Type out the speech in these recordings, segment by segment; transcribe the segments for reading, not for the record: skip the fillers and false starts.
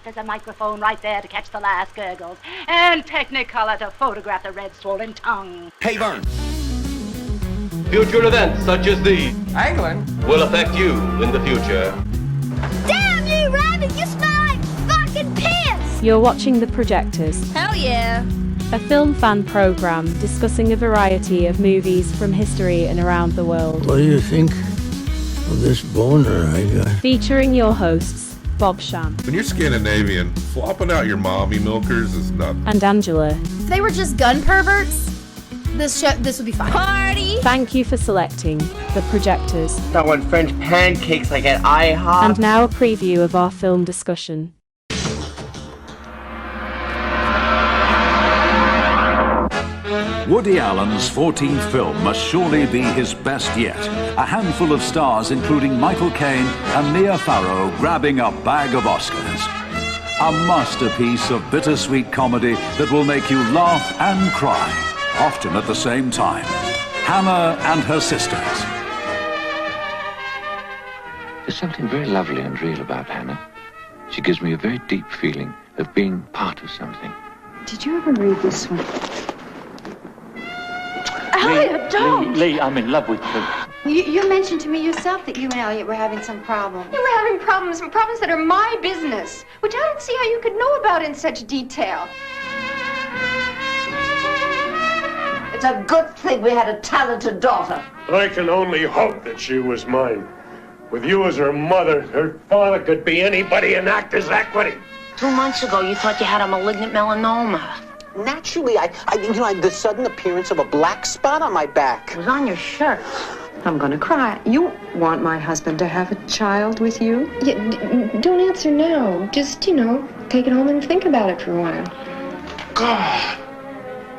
there's a microphone right there to catch the last gurgles, and Technicolor to photograph the red swollen tongue. Hey, Vern. Future events such as these Angling? will affect you in the future. Damn you, Rabbit! You smell like fucking piss! You're watching The Projectors. Hell yeah! A film fan program discussing a variety of movies from history and around the world. What do you think of this boner I got? Featuring your hosts, Bob Sham. When you're Scandinavian, flopping out your mommy milkers is nothing. And Angela. If they were just gun perverts, this would be fine. Party! Thank you for selecting The Projectors. I want French pancakes like at IHOP. And now a preview of our film discussion. Woody Allen's 14th film must surely be his best yet. A handful of stars including Michael Caine and Mia Farrow grabbing a bag of Oscars. A masterpiece of bittersweet comedy that will make you laugh and cry, often at the same time. Hannah and Her Sisters. There's something very lovely and real about Hannah. She gives me a very deep feeling of being part of something. Did you ever read this one? Elliot, don't! Lee, I'm in love with you. You mentioned to me yourself that you and Elliot were having some problems. You were having problems that are my business, which I don't see how you could know about in such detail. It's a good thing we had a talented daughter. I can only hope that she was mine. With you as her mother, her father could be anybody in Actors Equity. 2 months ago, you thought you had a malignant melanoma. Naturally, I had the sudden appearance of a black spot on my back. It was on your shirt. I'm gonna cry. You want my husband to have a child with you? Yeah, don't answer now. Just, take it home and think about it for a while. God,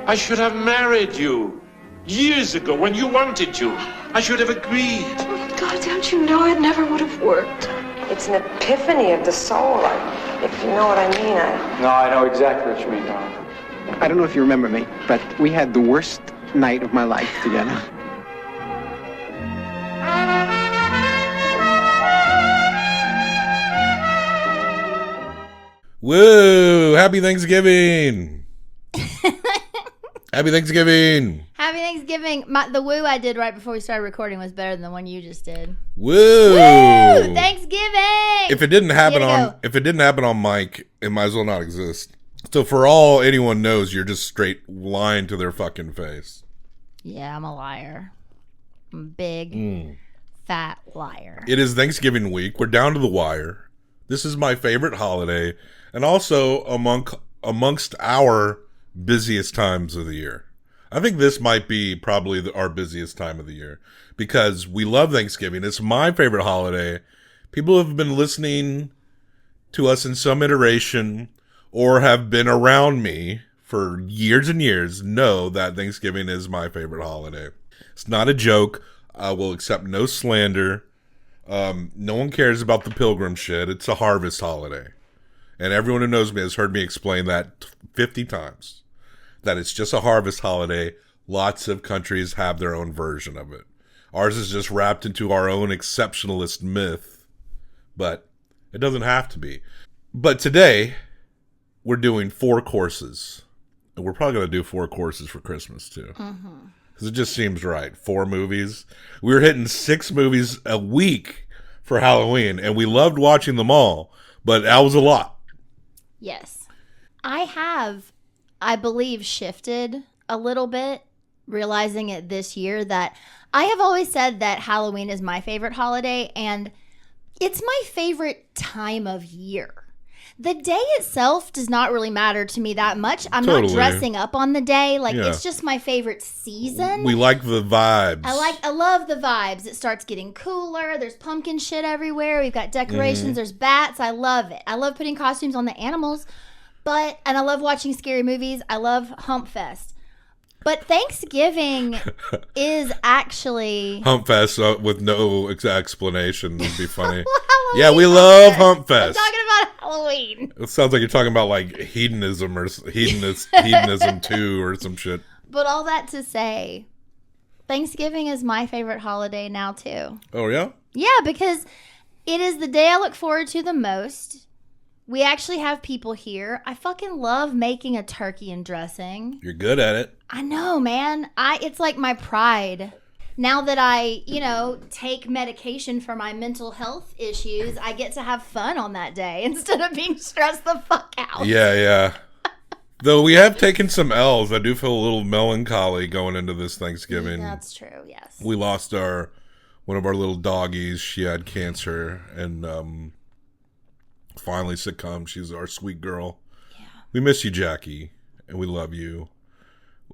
I should have married you years ago when you wanted to. I should have agreed. Oh, God, don't you know it never would have worked? It's an epiphany of the soul, if you know what I mean. No, I know exactly what you mean, Don. I don't know if you remember me, but we had the worst night of my life together. Woo! Happy Thanksgiving! Happy Thanksgiving! Happy Thanksgiving. The woo I did right before we started recording was better than the one you just did. Woo! Woo! Thanksgiving! If it didn't happen on Mike, it might as well not exist. So for all anyone knows, you're just straight lying to their fucking face. Yeah, I'm a liar. I'm a big, fat liar. It is Thanksgiving week. We're down to the wire. This is my favorite holiday, and also amongst our busiest times of the year. I think this might be probably our busiest time of the year because we love Thanksgiving. It's my favorite holiday. People have been listening to us in some iteration or have been around me for years and years know that Thanksgiving is my favorite holiday. It's not a joke. I will accept no slander. No one cares about the pilgrim shit. It's a harvest holiday. And everyone who knows me has heard me explain that 50 times. That it's just a harvest holiday. Lots of countries have their own version of it. Ours is just wrapped into our own exceptionalist myth. But it doesn't have to be. But today, we're doing 4 courses. And we're probably going to do 4 courses for Christmas, too. Because it just seems right. 4 movies. We were hitting 6 movies a week for Halloween. And we loved watching them all. But that was a lot. Yes. I have, I believe, shifted a little bit, realizing it this year that I have always said that Halloween is my favorite holiday. And it's my favorite time of year. The day itself does not really matter to me that much. I'm not dressing up on the day. It's just my favorite season. We like the vibes. I love the vibes. It starts getting cooler. There's pumpkin shit everywhere. We've got decorations. There's bats. I love it. I love putting costumes on the animals. And I love watching scary movies. I love Hump Fest. But Thanksgiving is actually... Hump Fest with no explanation would be funny. Yeah, we love Hump Fest. I'm talking about Halloween. It sounds like you're talking about like hedonism or hedonism 2 or some shit. But all that to say, Thanksgiving is my favorite holiday now too. Oh, yeah? Yeah, because it is the day I look forward to the most. We actually have people here. I fucking love making a turkey and dressing. You're good at it. I know, man. It's like my pride. Now that I, take medication for my mental health issues, I get to have fun on that day instead of being stressed the fuck out. Yeah. Though we have taken some L's, I do feel a little melancholy going into this Thanksgiving. That's true, yes. We lost one of our little doggies. She had cancer and finally succumbed. She's our sweet girl. Yeah. We miss you, Jackie, and we love you.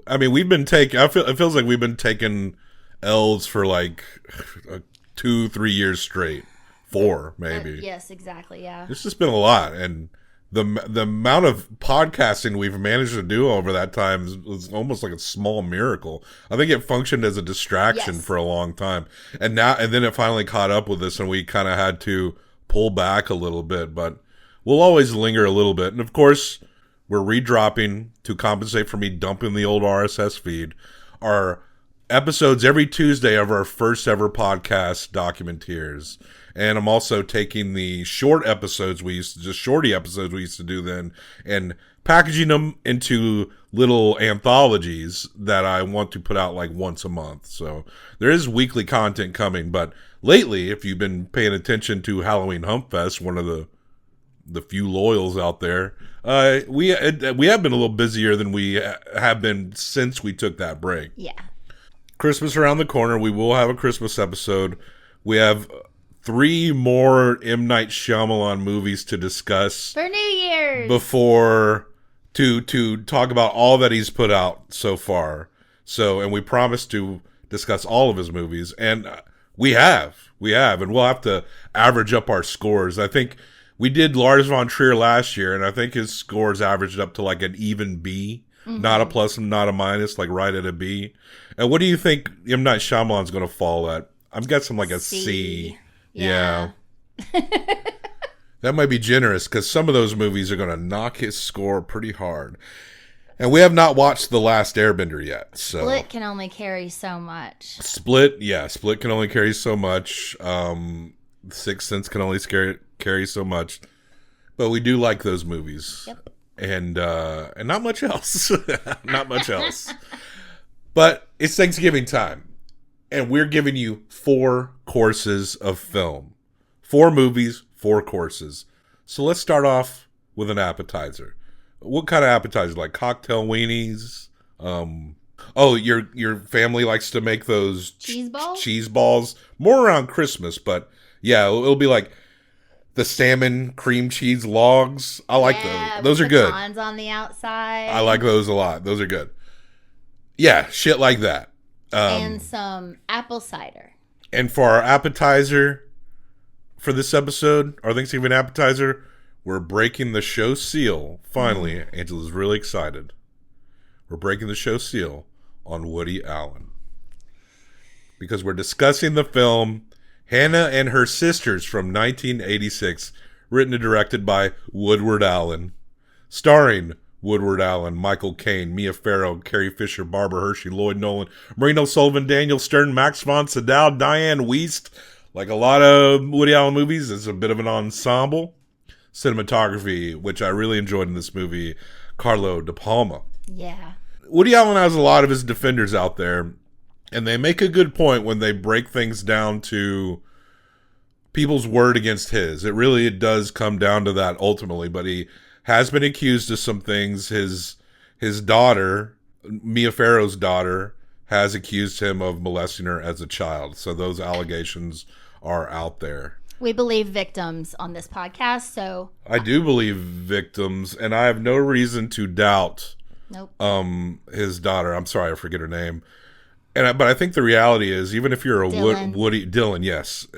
I mean, it feels like we've been taking L's for like 2-3 years straight. 4, maybe. Yes, exactly, yeah. It's just been a lot, and the amount of podcasting we've managed to do over that time was almost like a small miracle. I think it functioned as a distraction for a long time, and then it finally caught up with us, and we kind of had to pull back a little bit. But we'll always linger a little bit, and of course, we're redropping to compensate for me dumping the old RSS feed. Our episodes every Tuesday of our first ever podcast, Documenteers. And I'm also taking the shorty episodes we used to do then and packaging them into little anthologies that I want to put out like once a month. So there is weekly content coming, but lately, if you've been paying attention to Halloween Hump Fest, one of the few loyals out there, we have been a little busier than we have been since we took that break. Yeah. Christmas around the corner. We will have a Christmas episode. We have 3 more M. Night Shyamalan movies to discuss for New Year's before to talk about all that he's put out so far. And we promise to discuss all of his movies, and we have, and we'll have to average up our scores. I think we did Lars von Trier last year, and I think his scores averaged up to like an even B, not a plus, not a minus, like right at a B. And what do you think M. Night Shyamalan's going to fall at? I'm guessing like a C. Yeah. That might be generous because some of those movies are going to knock his score pretty hard. And we have not watched The Last Airbender yet. So Split can only carry so much. Split can only carry so much. Sixth Sense can only carry so much. But we do like those movies. Yep. And not much else. Not much else. But it's Thanksgiving time. And we're giving you 4 courses of film. 4 movies, 4 courses. So let's start off with an appetizer. What kind of appetizer? Like cocktail weenies? Your family likes to make those cheese balls. More around Christmas, but yeah, it'll be like the salmon cream cheese logs. I like those. Those are good. Pecans on the outside. I like those a lot. Those are good. Yeah, shit like that. And some apple cider. And for our appetizer for this episode, our Thanksgiving appetizer, we're breaking the show seal. Finally, Angela's really excited. We're breaking the show seal on Woody Allen. Because we're discussing the film Hannah and Her Sisters from 1986, written and directed by Woodward Allen. Starring Woodward Allen, Michael Caine, Mia Farrow, Carrie Fisher, Barbara Hershey, Lloyd Nolan, Marino Sullivan, Daniel Stern, Max von Sydow, Diane Wiest. Like a lot of Woody Allen movies, it's a bit of an ensemble. Cinematography, which I really enjoyed in this movie, Carlo De Palma. Yeah. Woody Allen has a lot of his defenders out there, and they make a good point when they break things down to people's word against his. It does come down to that ultimately, but he has been accused of some things. His daughter, Mia Farrow's daughter, has accused him of molesting her as a child. So those allegations are out there. We believe victims on this podcast, so I do believe victims, and I have no reason to doubt his daughter. I'm sorry, I forget her name. But I think the reality is, even if you're a Dylan, yes.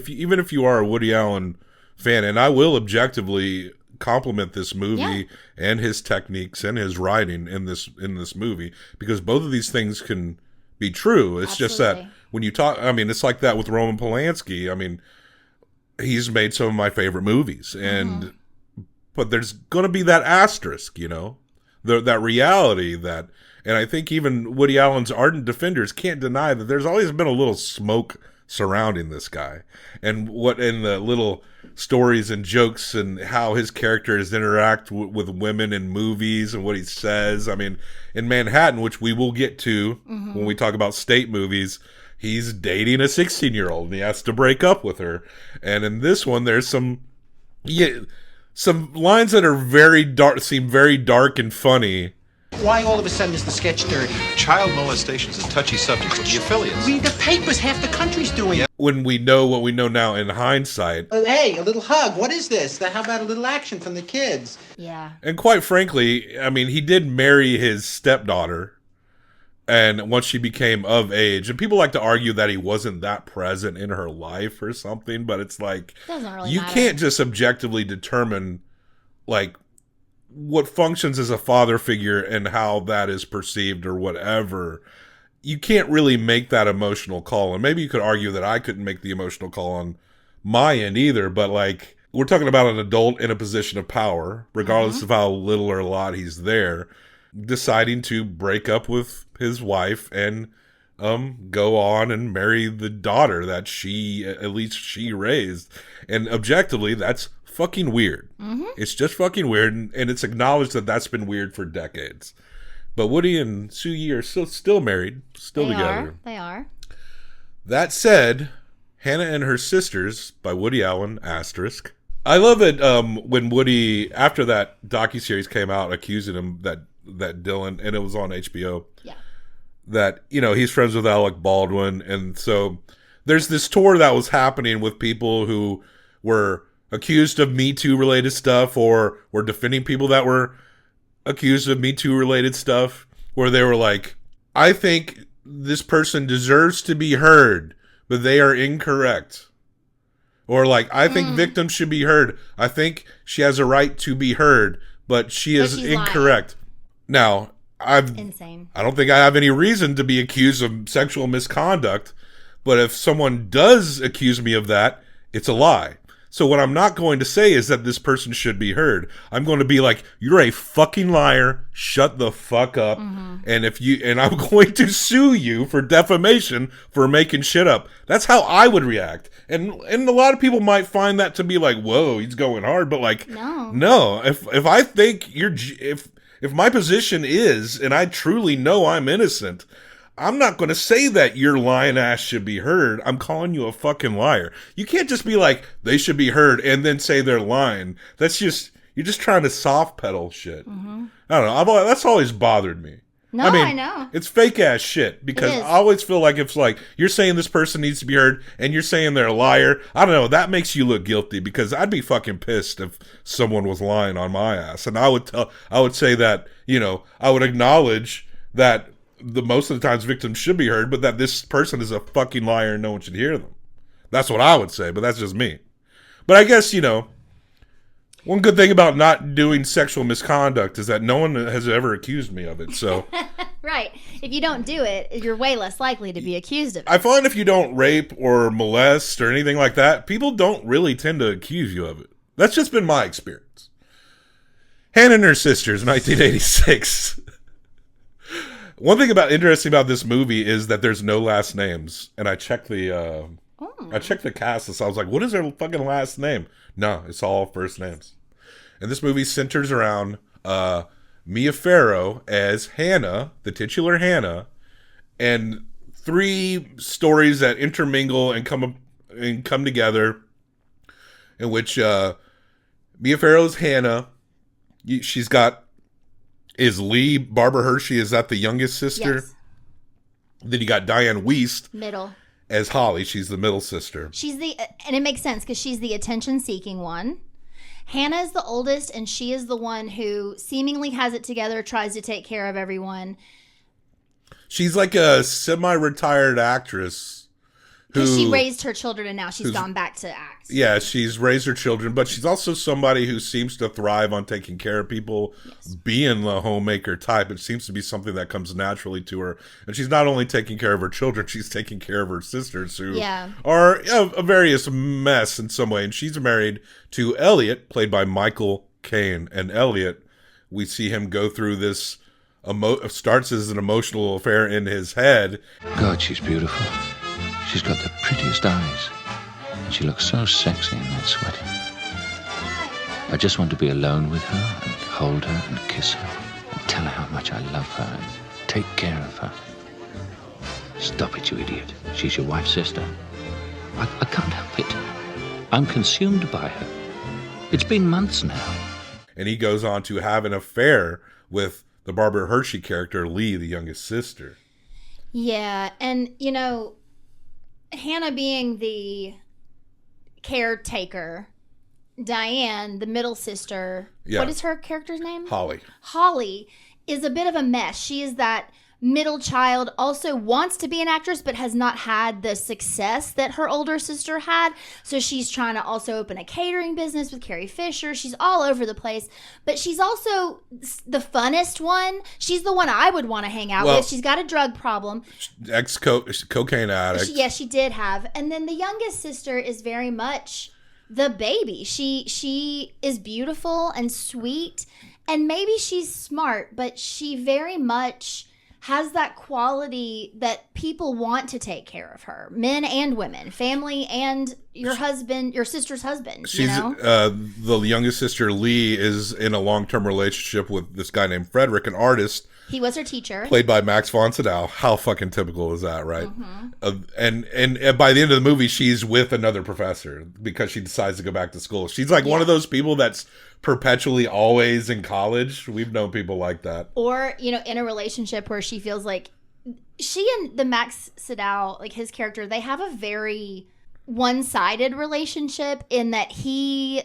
Even if you are a Woody Allen fan, and I will objectively compliment this movie and his techniques and his writing in this movie, because both of these things can be true. It's just that when you talk, I mean, it's like that with Roman Polanski. I mean, he's made some of my favorite movies, and but there's going to be that asterisk, that reality that, and I think even Woody Allen's ardent defenders can't deny that there's always been a little smoke surrounding this guy, and what in the little stories and jokes and how his characters interact with women in movies and what he says. I mean, in Manhattan, which we will get to when we talk about state movies, he's dating a 16-year-old and he has to break up with her. And in this one, there's some lines that are very dark, seem very dark and funny. Why all of a sudden is the sketch dirty? Child molestation is a touchy subject with the affiliates. Read the papers. Half the country's doing it. When we know what we know now in hindsight. Hey, a little hug. What is this? How about a little action from the kids? Yeah. And quite frankly, I mean, he did marry his stepdaughter. And once she became of age, and people like to argue that he wasn't that present in her life or something, but it's like, doesn't really you matter. Can't just objectively determine, like, what functions as a father figure and how that is perceived or whatever. You can't really make that emotional call. And maybe you could argue that I couldn't make the emotional call on my end either, but like, we're talking about an adult in a position of power, regardless of how little or a lot he's there, deciding to break up with his wife and go on and marry the daughter that at least she raised. And objectively, that's fucking weird. It's just fucking weird, and it's acknowledged that that's been weird for decades. But Woody and Soo-Yi are still married, together. They are. That said, Hannah and Her Sisters by Woody Allen, ***. I love it when Woody, after that docuseries came out accusing him that Dylan, and it was on HBO, that, you know, he's friends with Alec Baldwin. And so there's this tour that was happening with people who were accused of Me Too related stuff or were defending people that were accused of Me Too related stuff, where they were like, I think this person deserves to be heard, but they are incorrect. Or like, I think victims should be heard. I think she has a right to be heard, but she is incorrect. Now, Insane. I don't think I have any reason to be accused of sexual misconduct, but if someone does accuse me of that, it's a lie. So what I'm not going to say is that this person should be heard. I'm going to be like, you're a fucking liar. Shut the fuck up. And I'm going to sue you for defamation for making shit up. That's how I would react. And a lot of people might find that to be like, whoa, he's going hard. But like, no. If I think if my position is, and I truly know I'm innocent, I'm not going to say that your lying ass should be heard. I'm calling you a fucking liar. You can't just be like, they should be heard, and then say they're lying. You're just trying to soft pedal shit. I don't know. That's always bothered me. No, I know. It's fake ass shit, because I always feel like it's like, you're saying this person needs to be heard, and you're saying they're a liar. I don't know. That makes you look guilty, because I'd be fucking pissed if someone was lying on my ass. And I would say that, you know, I would acknowledge that most of the times victims should be heard, but that this person is a fucking liar and no one should hear them. That's what I would say, but that's just me. But I guess, you know, one good thing about not doing sexual misconduct is that no one has ever accused me of it, so. Right. If you don't do it, you're way less likely to be accused of it. I find if you don't rape or molest or anything like that, people don't really tend to accuse you of it. That's just been my experience. Hannah and Her Sisters, 1986. One thing interesting about this movie is that there's no last names, and I checked the cast list. I was like, what is their fucking last name? No, it's all first names. And this movie centers around Mia Farrow as Hannah, the titular Hannah, and 3 stories that intermingle and come together, in which Mia Farrow's Hannah, is Lee Barbara Hershey, is that the youngest sister? Yes. Then you got Diane Wiest Middle. as Holly. She's the middle sister. And it makes sense because she's the attention-seeking one. Hannah is the oldest, and she is the one who seemingly has it together, tries to take care of everyone. She's like a semi-retired actress. Because she raised her children, and now she's gone back to act. Yeah, she's raised her children, but she's also somebody who seems to thrive on taking care of people, being the homemaker type. It seems to be something that comes naturally to her. And she's not only taking care of her children, she's taking care of her sisters, who are a various mess in some way. And she's married to Elliot, played by Michael Caine. And Elliot, we see him go through this, starts as an emotional affair in his head. God, she's beautiful. She's got the prettiest eyes, and she looks so sexy in that sweater. I just want to be alone with her and hold her and kiss her and tell her how much I love her and take care of her. Stop it, you idiot. She's your wife's sister. I can't help it. I'm consumed by her. It's been months now. And he goes on to have an affair with the Barbara Hershey character, Lee, the youngest sister. Yeah, and, you know, Hannah being the caretaker, Diane, the middle sister, what is her character's name? Holly. Holly is a bit of a mess. She is that middle child, also wants to be an actress, but has not had the success that her older sister had. So she's trying to also open a catering business with Carrie Fisher. She's all over the place, but she's also the funnest one. She's the one I would want to hang out with. She's got a drug problem. Cocaine addict. Yes, she did have. And then the youngest sister is very much the baby. She is beautiful and sweet, and maybe she's smart, but she very much has that quality that people want to take care of her, men and women, family and your husband, your sister's husband. She's the youngest sister, Lee, is in a long-term relationship with this guy named Frederick, an artist. He was her teacher, played by Max von Sydow. How fucking typical is that, right? And by the end of the movie, she's with another professor because she decides to go back to school. She's like one of those people that's perpetually always in college. We've known people like that. Or, you know, in a relationship where she feels like she and the Max Sydow, like his character, they have a very one-sided relationship in that he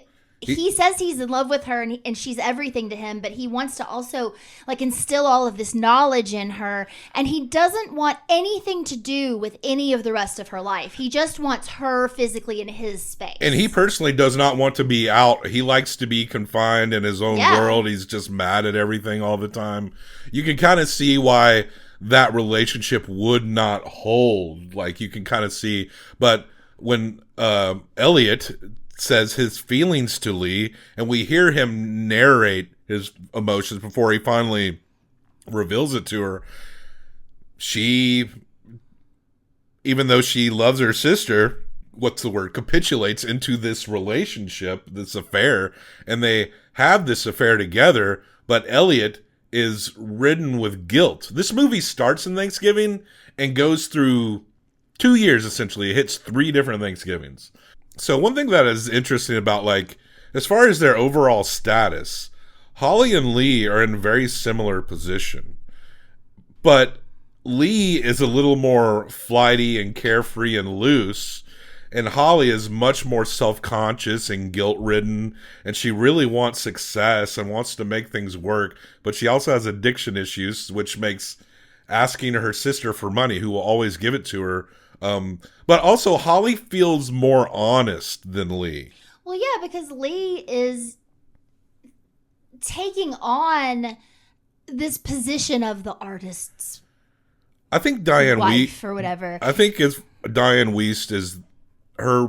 says he's in love with her and she's everything to him, but he wants to also like instill all of this knowledge in her, and he doesn't want anything to do with any of the rest of her life. He just wants her physically in his space. And he personally does not want to be out. He likes to be confined in his own world. He's just mad at everything all the time. You can kind of see why that relationship would not hold. Like you can kind of see, but when Elliot says his feelings to Lee, and we hear him narrate his emotions before he finally reveals it to her, she, even though she loves her sister, capitulates into this relationship, this affair, and they have this affair together, but Elliot is ridden with guilt. This movie starts in Thanksgiving and goes through 2 years, essentially. It hits 3 different Thanksgivings. So one thing that is interesting about, like, as far as their overall status, Holly and Lee are in a very similar position. But Lee is a little more flighty and carefree and loose, and Holly is much more self-conscious and guilt-ridden, and she really wants success and wants to make things work, but she also has addiction issues, which makes asking her sister for money, who will always give it to her, but also Holly feels more honest than Lee. Well, yeah, because Lee is taking on this position of the artist's I think Diane wife or whatever. I think Diane Wiest is her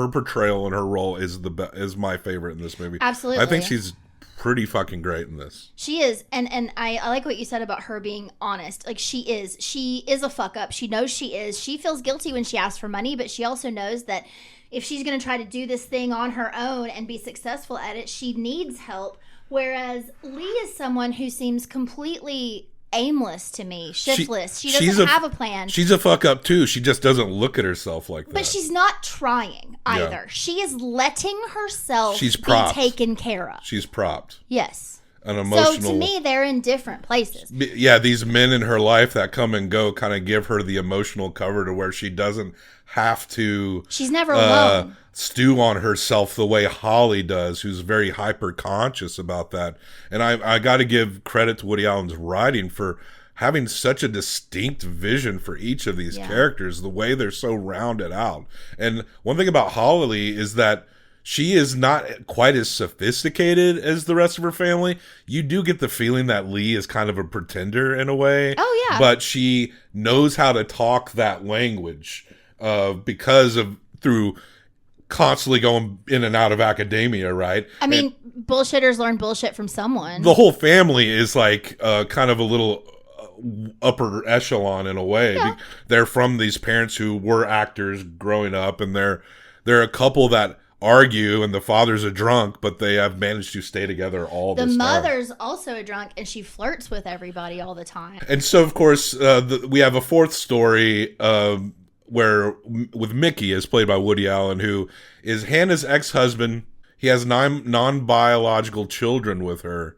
portrayal and her role is my favorite in this movie. Absolutely. I think she's pretty fucking great in this. She is, and I like what you said about her being honest. Like she is a fuck up. She knows she is. She feels guilty when she asks for money, but she also knows that if she's going to try to do this thing on her own and be successful at it, she needs help. Whereas Lee is someone who seems completely aimless to me, shiftless. She doesn't have a plan. She's a fuck up too. She just doesn't look at herself like that. But she's not trying either. Yeah. She is letting herself be taken care of. She's propped. Yes. An emotional. So to me, they're in different places. Yeah, these men in her life that come and go kind of give her the emotional cover to where she doesn't have to. She's never alone. Stew on herself the way Holly does, who's very hyper conscious about that. And I got to give credit to Woody Allen's writing for having such a distinct vision for each of these characters, the way they're so rounded out. And one thing about Holly is that she is not quite as sophisticated as the rest of her family. You do get the feeling that Lee is kind of a pretender in a way. Oh, yeah. But she knows how to talk that language through constantly going in and out of academia, right? I mean, bullshitters learn bullshit from someone. The whole family is like kind of a little upper echelon in a way. Yeah. They're from these parents who were actors growing up, and they're a couple that argue, and the father's a drunk, but they have managed to stay together all this time. The mother's also a drunk, and she flirts with everybody all the time. And so, of course, we have a fourth story where with Mickey, is played by Woody Allen, who is Hannah's ex-husband. He has 9 non-biological children with her,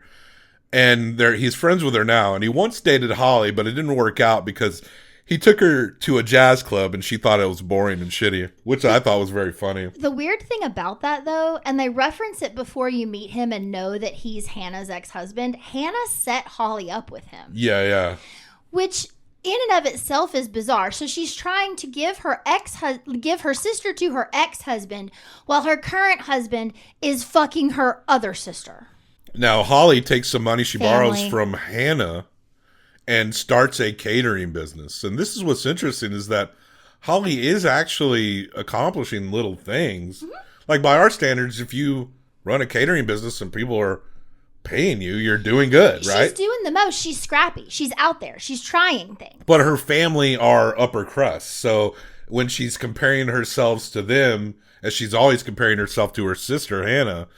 and he's friends with her now. And he once dated Holly, but it didn't work out because he took her to a jazz club and she thought it was boring and shitty, which I thought was very funny. The weird thing about that, though, and they reference it before you meet him and know that he's Hannah's ex-husband, Hannah set Holly up with him. Yeah. Which in and of itself is bizarre. So she's trying to give her sister to her ex-husband while her current husband is fucking her other sister. Now, Holly takes some money she borrows Family. from Hannah and starts a catering business. And this is what's interesting, is that Holly is actually accomplishing little things. Mm-hmm. Like, by our standards, if you run a catering business and people are paying you, you're doing good, right? She's doing the most. She's scrappy. She's out there. She's trying things. But her family are upper crust. So when she's comparing herself to them, as she's always comparing herself to her sister, Hannah,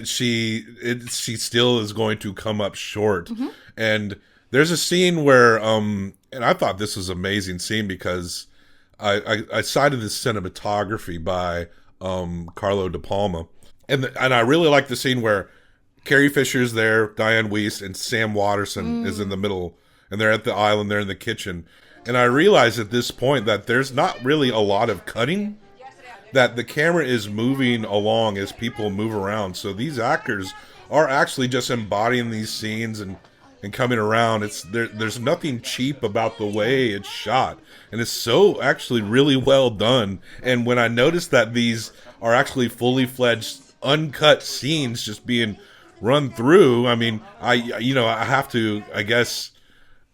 she still is going to come up short. Mm-hmm. And there's a scene where, and I thought this was an amazing scene because I cited this cinematography by Carlo De Palma. And I really like the scene where Carrie Fisher's there, Diane Wiest, and Sam Waterston is in the middle. And they're at the island, they're in the kitchen. And I realized at this point that there's not really a lot of cutting, that the camera is moving along as people move around. So these actors are actually just embodying these scenes and coming around. There's nothing cheap about the way it's shot, and it's so actually really well done. And when I noticed that these are actually fully fledged uncut scenes just being run through, I mean, I have to, I guess,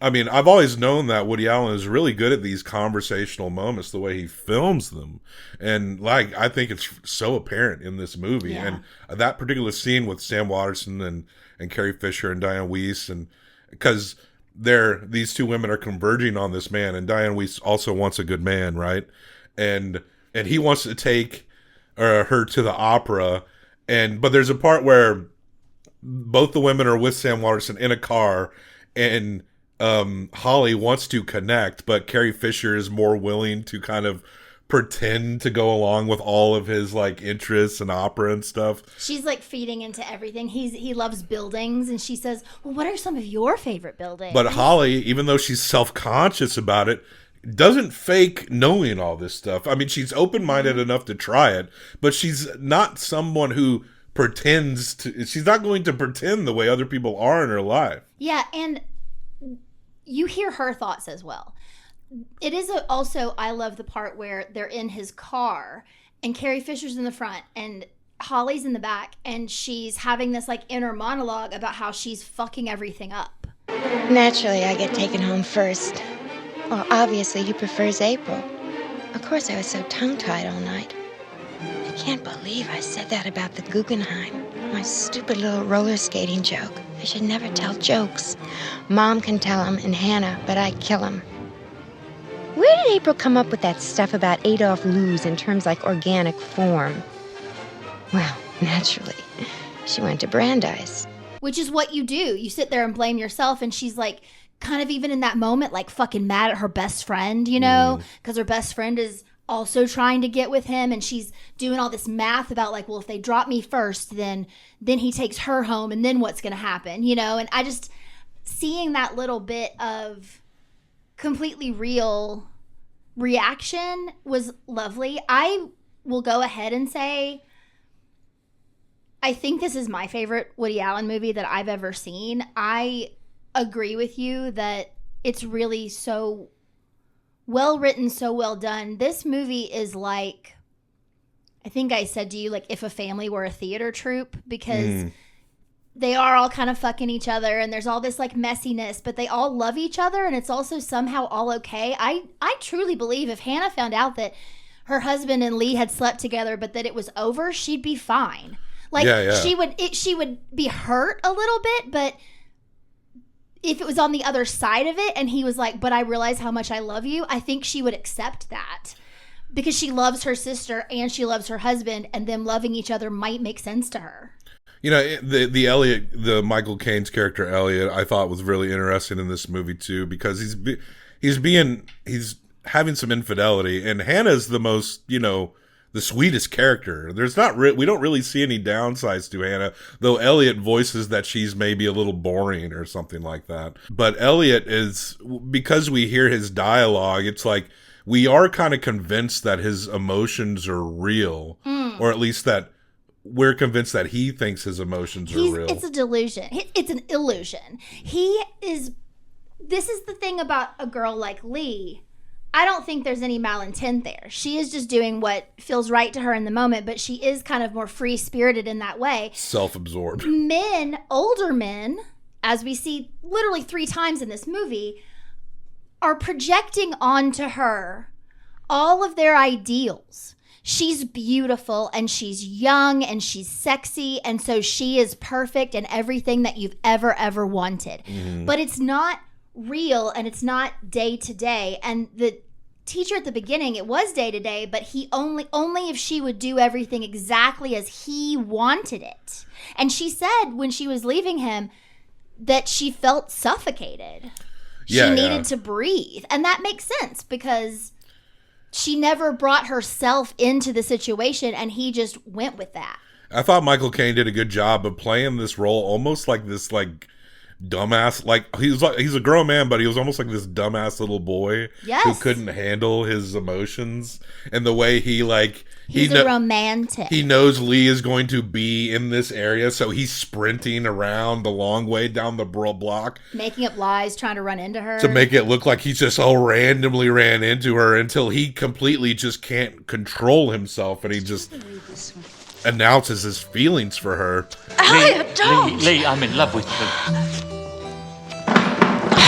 I mean, I've always known that Woody Allen is really good at these conversational moments, the way he films them. And like, I think it's so apparent in this movie. Yeah. And that particular scene with Sam Waterston and Carrie Fisher and Diane Wiest, and because these two women are converging on this man, and Diane Wiest also wants a good man, right? And he wants to take her to the opera, but there's a part where both the women are with Sam Waterston in a car, and Holly wants to connect, but Carrie Fisher is more willing to kind of pretend to go along with all of his like interests and opera and stuff. She's like feeding into everything. He loves buildings, and she says, well, what are some of your favorite buildings? But Holly, even though she's self-conscious about it, doesn't fake knowing all this stuff. I mean, she's open-minded enough to try it, but she's not someone who pretends to. She's not going to pretend the way other people are in her life. Yeah, and you hear her thoughts as well. It is also, I love the part where they're in his car and Carrie Fisher's in the front and Holly's in the back, and she's having this like inner monologue about how she's fucking everything up. Naturally, I get taken home first. Well, obviously he prefers April. Of course, I was so tongue-tied all night. I can't believe I said that about the Guggenheim. My stupid little roller skating joke. I should never tell jokes. Mom can tell them, and Hannah, but I kill them. Where did April come up with that stuff about Adolf Loos in terms like organic form? Well, naturally, she went to Brandeis. Which is what you do. You sit there and blame yourself, and she's like, kind of even in that moment, like fucking mad at her best friend, you know? Because her best friend is also trying to get with him, and she's doing all this math about like, well, if they drop me first, then he takes her home, and then what's going to happen, you know? And I just, seeing that little bit of completely real reaction was lovely. I will go ahead and say I think this is my favorite Woody Allen movie that I've ever seen. I agree with you that it's really so well written, so well done. This movie is like, I think I said to you, like if a family were a theater troupe, because they are all kind of fucking each other, and there's all this like messiness, but they all love each other, and it's also somehow all okay. I truly believe if Hannah found out that her husband and Lee had slept together, but that it was over, she'd be fine. Like she would be hurt a little bit, but if it was on the other side of it and he was like, but I realize how much I love you, I think she would accept that. Because she loves her sister and she loves her husband, and them loving each other might make sense to her. You know, the Elliot, the Michael Caine's character Elliot, I thought was really interesting in this movie too, because he's having some infidelity, and Hannah's the most, you know, the sweetest character. There's not we don't really see any downsides to Hannah, though Elliot voices that she's maybe a little boring or something like that. But Elliot is, because we hear his dialogue, it's like we are kind of convinced that his emotions are real, or at least that we're convinced that he thinks his emotions are real. It's a delusion. It's an illusion. This is the thing about a girl like Lee. I don't think there's any malintent there. She is just doing what feels right to her in the moment, but she is kind of more free-spirited in that way. Self-absorbed. Men, older men, as we see literally 3 times in this movie, are projecting onto her all of their ideals. She's beautiful and she's young and she's sexy, and so she is perfect and everything that you've ever wanted. Mm-hmm. But it's not real and it's not day to day. And the teacher at the beginning, it was day to day, but he only if she would do everything exactly as he wanted it. And she said when she was leaving him that she felt suffocated. She needed to breathe. And that makes sense because she never brought herself into the situation, and he just went with that. I thought Michael Caine did a good job of playing this role almost like this dumbass, he's a grown man, but he was almost like this dumbass little boy who couldn't handle his emotions, and the way he's a romantic. He knows Lee is going to be in this area, so he's sprinting around the long way down the block, making up lies, trying to run into her to make it look like he just randomly ran into her, until he completely just can't control himself, and he just announces his feelings for her. Lee, I'm in love with you.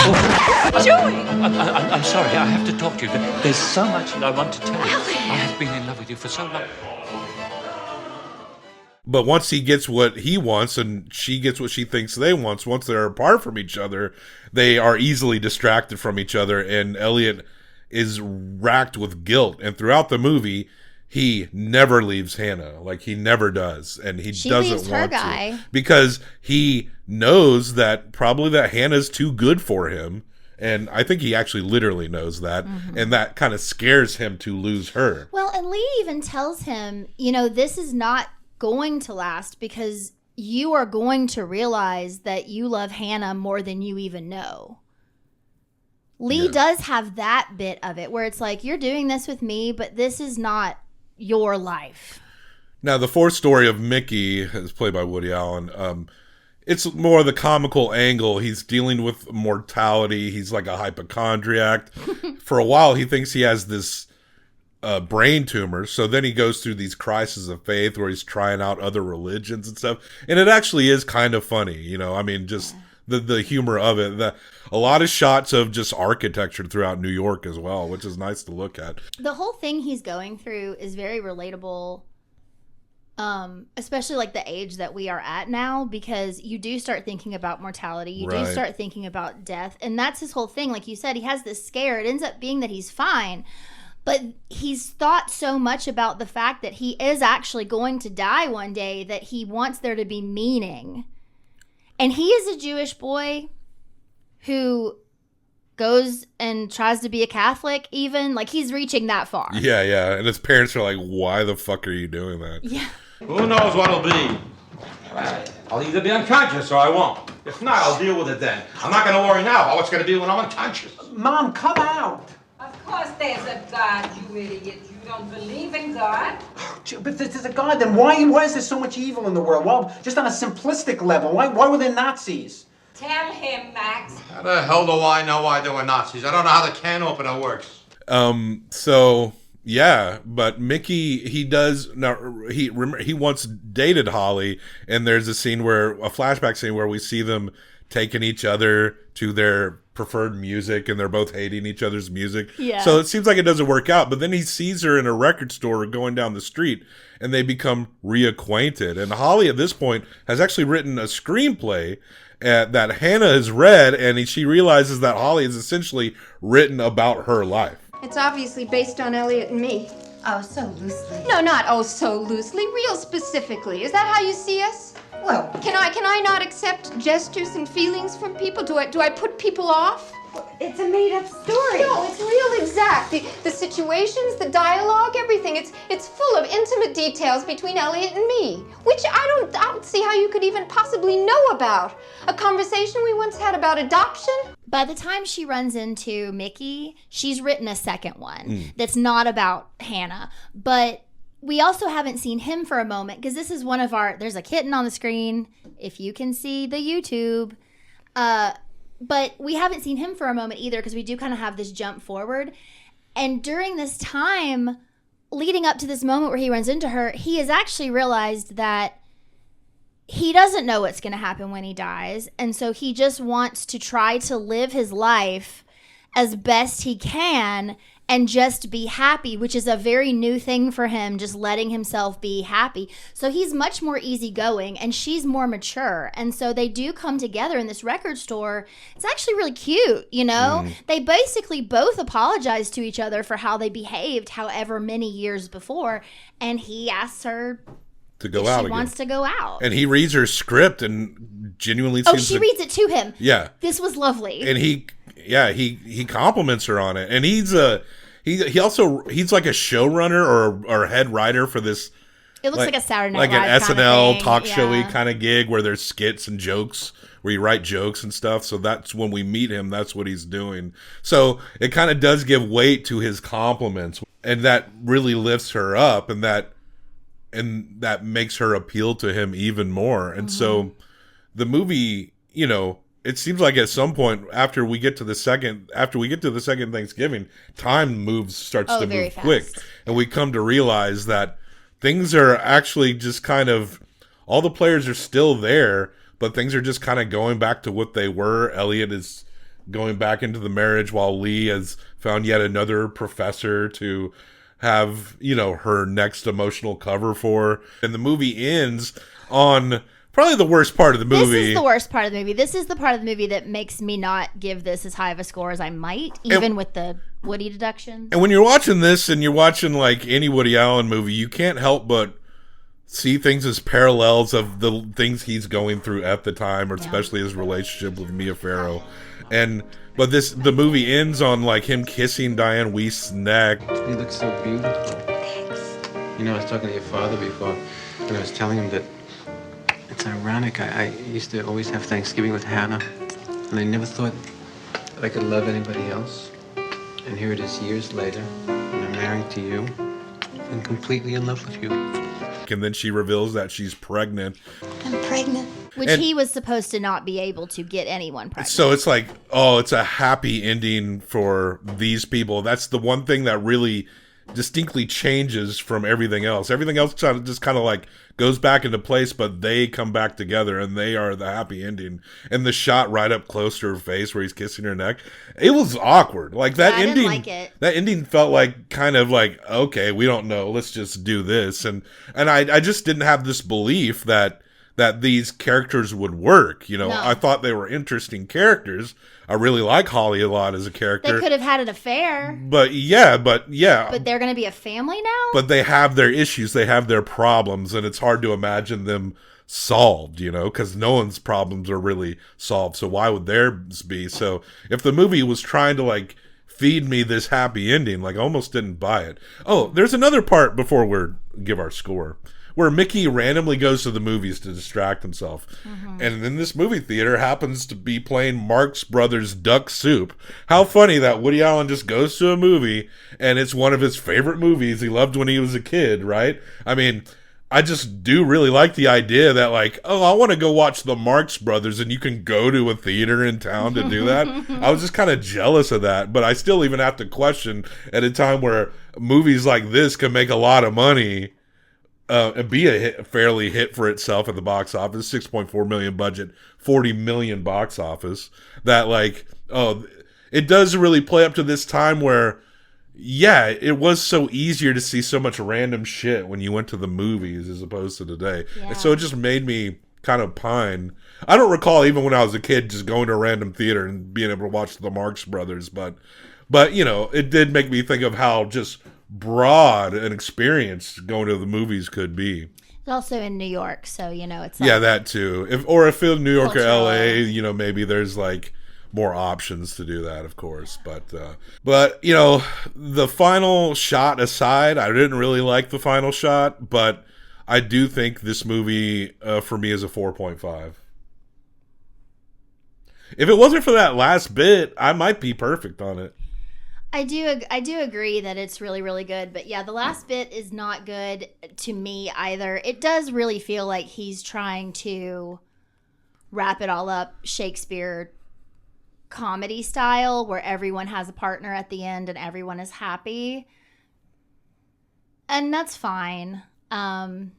What are you doing? I'm sorry, I have to talk to you. There's so much that I want to tell you. I have been in love with you for so long. But once he gets what he wants and she gets what she thinks they want, once they're apart from each other, they are easily distracted from each other, and Elliot is racked with guilt. And throughout the movie, he never leaves Hannah. He never does. And she doesn't want to. Because he knows that probably that Hannah's too good for him. And I think he actually literally knows that. Mm-hmm. And that kind of scares him to lose her. Well, and Lee even tells him, this is not going to last because you are going to realize that you love Hannah more than you even know. Lee does have that bit of it where it's like, you're doing this with me, but this is not your life. Now, the fourth story of Mickey is played by Woody Allen. It's more the comical angle. He's dealing with mortality. He's like a hypochondriac. For a while, he thinks he has this brain tumor. So then he goes through these crises of faith where he's trying out other religions and stuff. And it actually is kind of funny. Just the humor of it. A lot of shots of just architecture throughout New York as well, which is nice to look at. The whole thing he's going through is very relatable, especially the age that we are at now, because you do start thinking about mortality. You do start thinking about death. And that's his whole thing. Like you said, he has this scare. It ends up being that he's fine. But he's thought so much about the fact that he is actually going to die one day that he wants there to be meaning. And he is a Jewish boy who goes and tries to be a Catholic even. He's reaching that far. Yeah. And his parents are like, why the fuck are you doing that? Yeah. Who knows what it'll be? I'll either be unconscious or I won't. If not, I'll deal with it then. I'm not going to worry now about what's going to be when I'm unconscious. Mom, come out. Of course there's a God, you idiot. You don't believe in God? But if there's a God, then why is there so much evil in the world? Well, just on a simplistic level, why were there Nazis? Tell him, Max. How the hell do I know why there were Nazis? I don't know how the can opener works. But Mickey, he once dated Holly, and there's a flashback scene where we see them taking each other to their preferred music, and they're both hating each other's music. Yeah. So it seems like it doesn't work out. But then he sees her in a record store going down the street, and they become reacquainted. And Holly, at this point, has actually written a screenplay that Hannah has read, and she realizes that Holly is essentially written about her life. It's obviously based on Elliot and me. Oh, so loosely. No, not oh so loosely, real specifically. Is that how you see us? Well, Can I not accept gestures and feelings from people? Do I put people off? it's a made-up story. No, it's real exact. The situations, the dialogue, everything. It's full of intimate details between Elliot and me, which I don't see how you could even possibly know about. A conversation we once had about adoption. By the time she runs into Mickey, she's written a second one that's not about Hannah. But we also haven't seen him for a moment because this is one of our... There's a kitten on the screen, if you can see the YouTube. But we haven't seen him for a moment either because we do kind of have this jump forward. And during this time, leading up to this moment where he runs into her, he has actually realized that he doesn't know what's going to happen when he dies. And so he just wants to try to live his life as best he can and just be happy, which is a very new thing for him, just letting himself be happy. So he's much more easygoing and she's more mature. And so they do come together in this record store. It's actually really cute, you know? They basically both apologize to each other for how they behaved however many years before. And he asks her To go if out she again. wants to go out. And he reads her script and genuinely Oh, seems she to... reads it to him. Yeah. This was lovely. And he compliments her on it. And he's like a showrunner or head writer for this. It looks like a Saturday Night like an Live kind of SNL thing. talk showy Yeah. kind of gig where there's skits and jokes where you write jokes and stuff. So that's when we meet him. That's what he's doing. So it kind of does give weight to his compliments, and that really lifts her up, and that makes her appeal to him even more. And so the movie, you know, it seems like at some point after we get to the second Thanksgiving, time starts to very move quick, fast. and we come to realize that things are actually just kind of, all the players are still there, but things are just kind of going back to what they were. Elliot is going back into the marriage while Lee has found yet another professor to have, you know, her next emotional cover for. And the movie ends on probably the worst part of the movie. This is the worst part of the movie. This is the part of the movie that makes me not give this as high of a score as I might, even with the Woody deduction. And when you're watching this and you're watching like any Woody Allen movie, you can't help but see things as parallels of the things he's going through at the time, or especially his relationship with Mia Farrow. But the movie ends on like him kissing Diane Weist's neck. You look so beautiful. Thanks. You know, I was talking to your father before, and I was telling him that it's ironic. I used to always have Thanksgiving with Hannah, and I never thought that I could love anybody else. And here it is years later, and I'm married to you, and completely in love with you. And then she reveals that she's pregnant. I'm pregnant. Which he was supposed to not be able to get anyone pregnant. So it's like, oh, it's a happy ending for these people. That's the one thing that really distinctly changes from everything else. Everything else just kind of like goes back into place, but they come back together and they are the happy ending. And the shot right up close to her face where he's kissing her neck, it was awkward. Like that I ending, didn't like it. That ending felt like kind of like, okay, we don't know, let's just do this. And I just didn't have this belief that these characters would work. You know, No. I thought they were interesting characters. I really like Holly a lot as a character. They could have had an affair. But yeah. But they're going to be a family now? But they have their issues, they have their problems, and it's hard to imagine them solved, you know, because no one's problems are really solved. So why would theirs be? So if the movie was trying to like feed me this happy ending, like I almost didn't buy it. Oh, there's another part before we give our score, where Mickey randomly goes to the movies to distract himself. And in this movie theater happens to be playing Marx Brothers Duck Soup. How funny that Woody Allen just goes to a movie and it's one of his favorite movies he loved when he was a kid, right? I mean, I just do really like the idea that like, oh, I want to go watch the Marx Brothers and you can go to a theater in town to do that. I was just kind of jealous of that, but I still even have to question at a time where movies like this can make a lot of money and be a fairly hit for itself at the box office, 6.4 million budget, 40 million box office, that like, oh, it does really play up to this time where, yeah, it was so easier to see so much random shit when you went to the movies as opposed to today. Yeah. And so it just made me kind of pine. I don't recall even when I was a kid just going to a random theater and being able to watch the Marx Brothers, but you know, it did make me think of how just broad an experience going to the movies could be. It's also in New York, so you know it's like Yeah, that too. If in New York cultural. or LA, you know, maybe there's like more options to do that, of course. But you know, the final shot aside, I didn't really like the final shot, but I do think this movie for me is a 4.5. If it wasn't for that last bit, I might be perfect on it. I do agree that it's really, really good, but yeah, the last bit is not good to me either. It does really feel like he's trying to wrap it all up Shakespeare comedy style, where everyone has a partner at the end and everyone is happy, and that's fine. I'm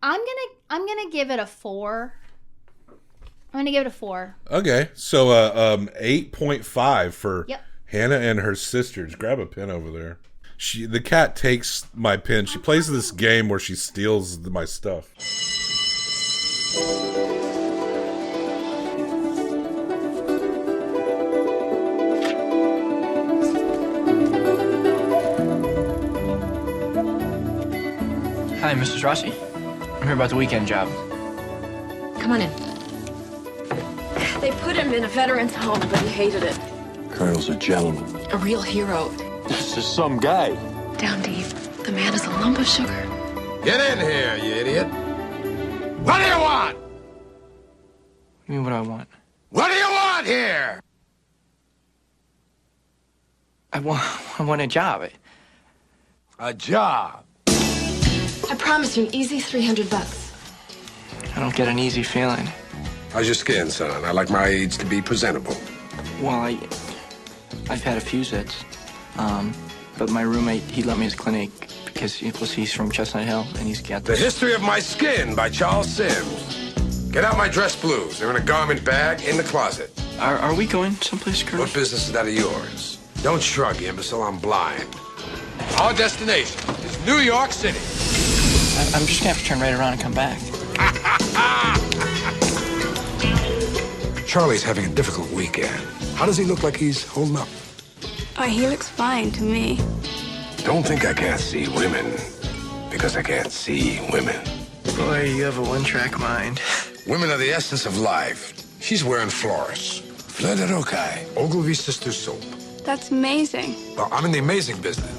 gonna give it a 4. I'm gonna give it a 4. Okay, so 8.5 for Yep. Hannah and her sisters. Grab a pen over there. The cat takes my pen. She plays this game where she steals my stuff. Hi, Mrs. Rossi. I'm here about the weekend job. Come on in. They put him in a veteran's home, but he hated it. Colonel's a gentleman. A real hero. This is some guy. Down deep, the man is a lump of sugar. Get in here, you idiot. What do you want? I mean, what do I want? What do you want here? I want a job. A job. I promise you an easy $300. I don't get an easy feeling. How's your skin, son? I like my aides to be presentable. Well, I've had a few zits. But my roommate, he let me his clinic because he's from Chestnut Hill and he's got The this. History of My Skin by Charles Sims. Get out my dress blues. They're in a garment bag in the closet. Are we going someplace, Colonel? What business is that of yours? Don't shrug, you imbecile. I'm blind. Our destination is New York City. I'm just gonna have to turn right around and come back. Charlie's having a difficult weekend. How does he look like he's holding up? Oh, he looks fine to me. Don't think I can't see women, because I can't see women. Boy, you have a one-track mind. Women are the essence of life. She's wearing Floris. Fleur de Rocaille. Ogilvy Sisters soap. That's amazing. Well, I'm in the amazing business.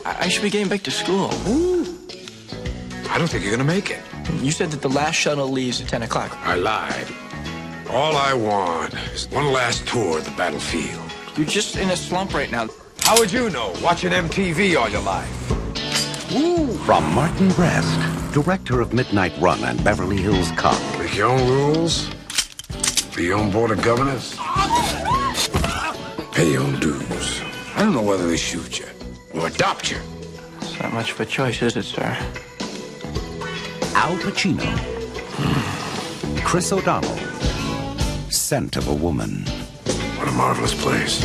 I should be getting back to school. Ooh. I don't think you're gonna make it. You said that the last shuttle leaves at 10 o'clock. I lied. All I want is one last tour of the battlefield. You're just in a slump right now. How would you know, watching MTV all your life? Woo. From Martin Brest, director of Midnight Run and Beverly Hills Cop. Make your own rules, be your own board of governors, pay your own dues. I don't know whether they shoot you or adopt you. It's not much of a choice, is it, sir? Al Pacino. Chris O'Donnell. Scent of a Woman. What a marvelous place.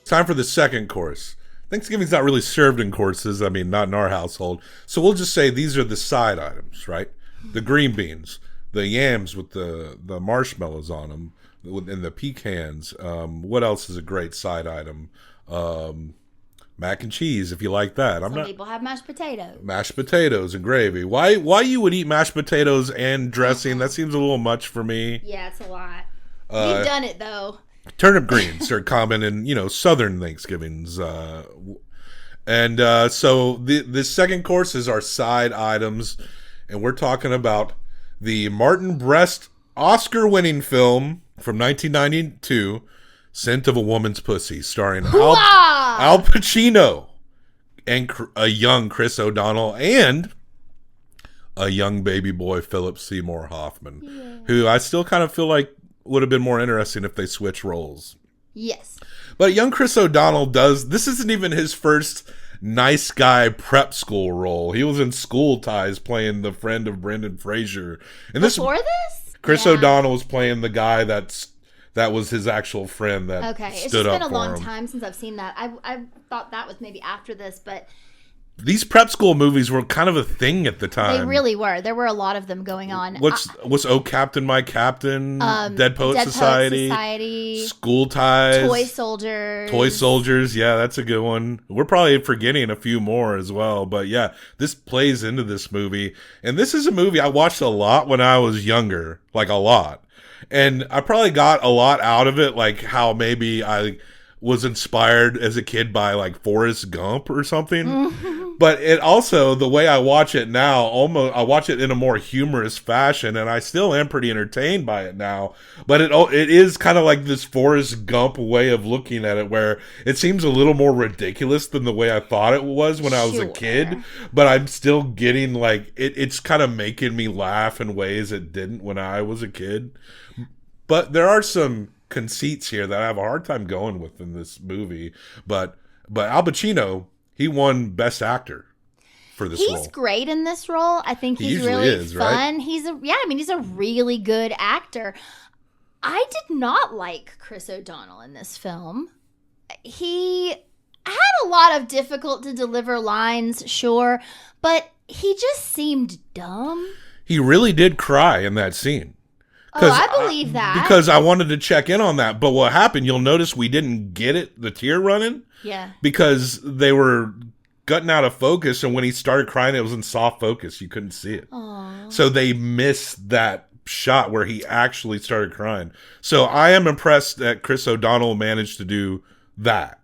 Time for the second course. Thanksgiving's not really served in courses. I mean, not in our household. So we'll just say these are the side items, right? The green beans, the yams with the marshmallows on them, and the pecans. What else is a great side item? Mac and cheese, if you like that. Some people have mashed potatoes. Mashed potatoes and gravy. Why you would eat mashed potatoes and dressing? That seems a little much for me. Yeah, it's a lot. We've done it though. Turnip greens are common in southern Thanksgivings, so the second course is our side items, and we're talking about the Martin Brest Oscar-winning film from 1992, "Scent of a Woman's Pussy," starring Al Pacino and a young Chris O'Donnell and a young baby boy Philip Seymour Hoffman, who I still kind of feel like would have been more interesting if they switch roles. Yes. But young Chris O'Donnell this isn't even his first nice guy prep school role. He was in School Ties playing the friend of Brendan Fraser. And Before this? Chris O'Donnell was playing the guy that was his actual friend that Okay, it's stood just up been a for long him. time since I've seen that. I thought that was maybe after this, but These prep school movies were kind of a thing at the time. they really were. There were a lot of them going on. What's Oh Captain, My Captain, Dead Poet Dead Society, Poet Society, School Ties, Toy Soldiers. Yeah, that's a good one. We're probably forgetting a few more as well, but yeah, this plays into this movie. And this is a movie I watched a lot when I was younger, like a lot. And I probably got a lot out of it, like how maybe I was inspired as a kid by like Forrest Gump or something. But it also, the way I watch it now, I watch it in a more humorous fashion, and I still am pretty entertained by it now. But it is kind of like this Forrest Gump way of looking at it, where it seems a little more ridiculous than the way I thought it was when I was a kid. But I'm still getting like, it's kind of making me laugh in ways it didn't when I was a kid. But there are some conceits here that I have a hard time going with in this movie. But Al Pacino, he won Best Actor for this role. He's great in this role. I think he's usually really is, fun. right? He's a really good actor. I did not like Chris O'Donnell in this film. He had a lot of difficult to deliver lines, sure, but he just seemed dumb. He really did cry in that scene. Oh, I believe that. Because I wanted to check in on that. But what happened, you'll notice we didn't get the tear running. Yeah. Because they were gutting out of focus, and when he started crying, it was in soft focus. You couldn't see it. Aww. So they missed that shot where he actually started crying. So I am impressed that Chris O'Donnell managed to do that.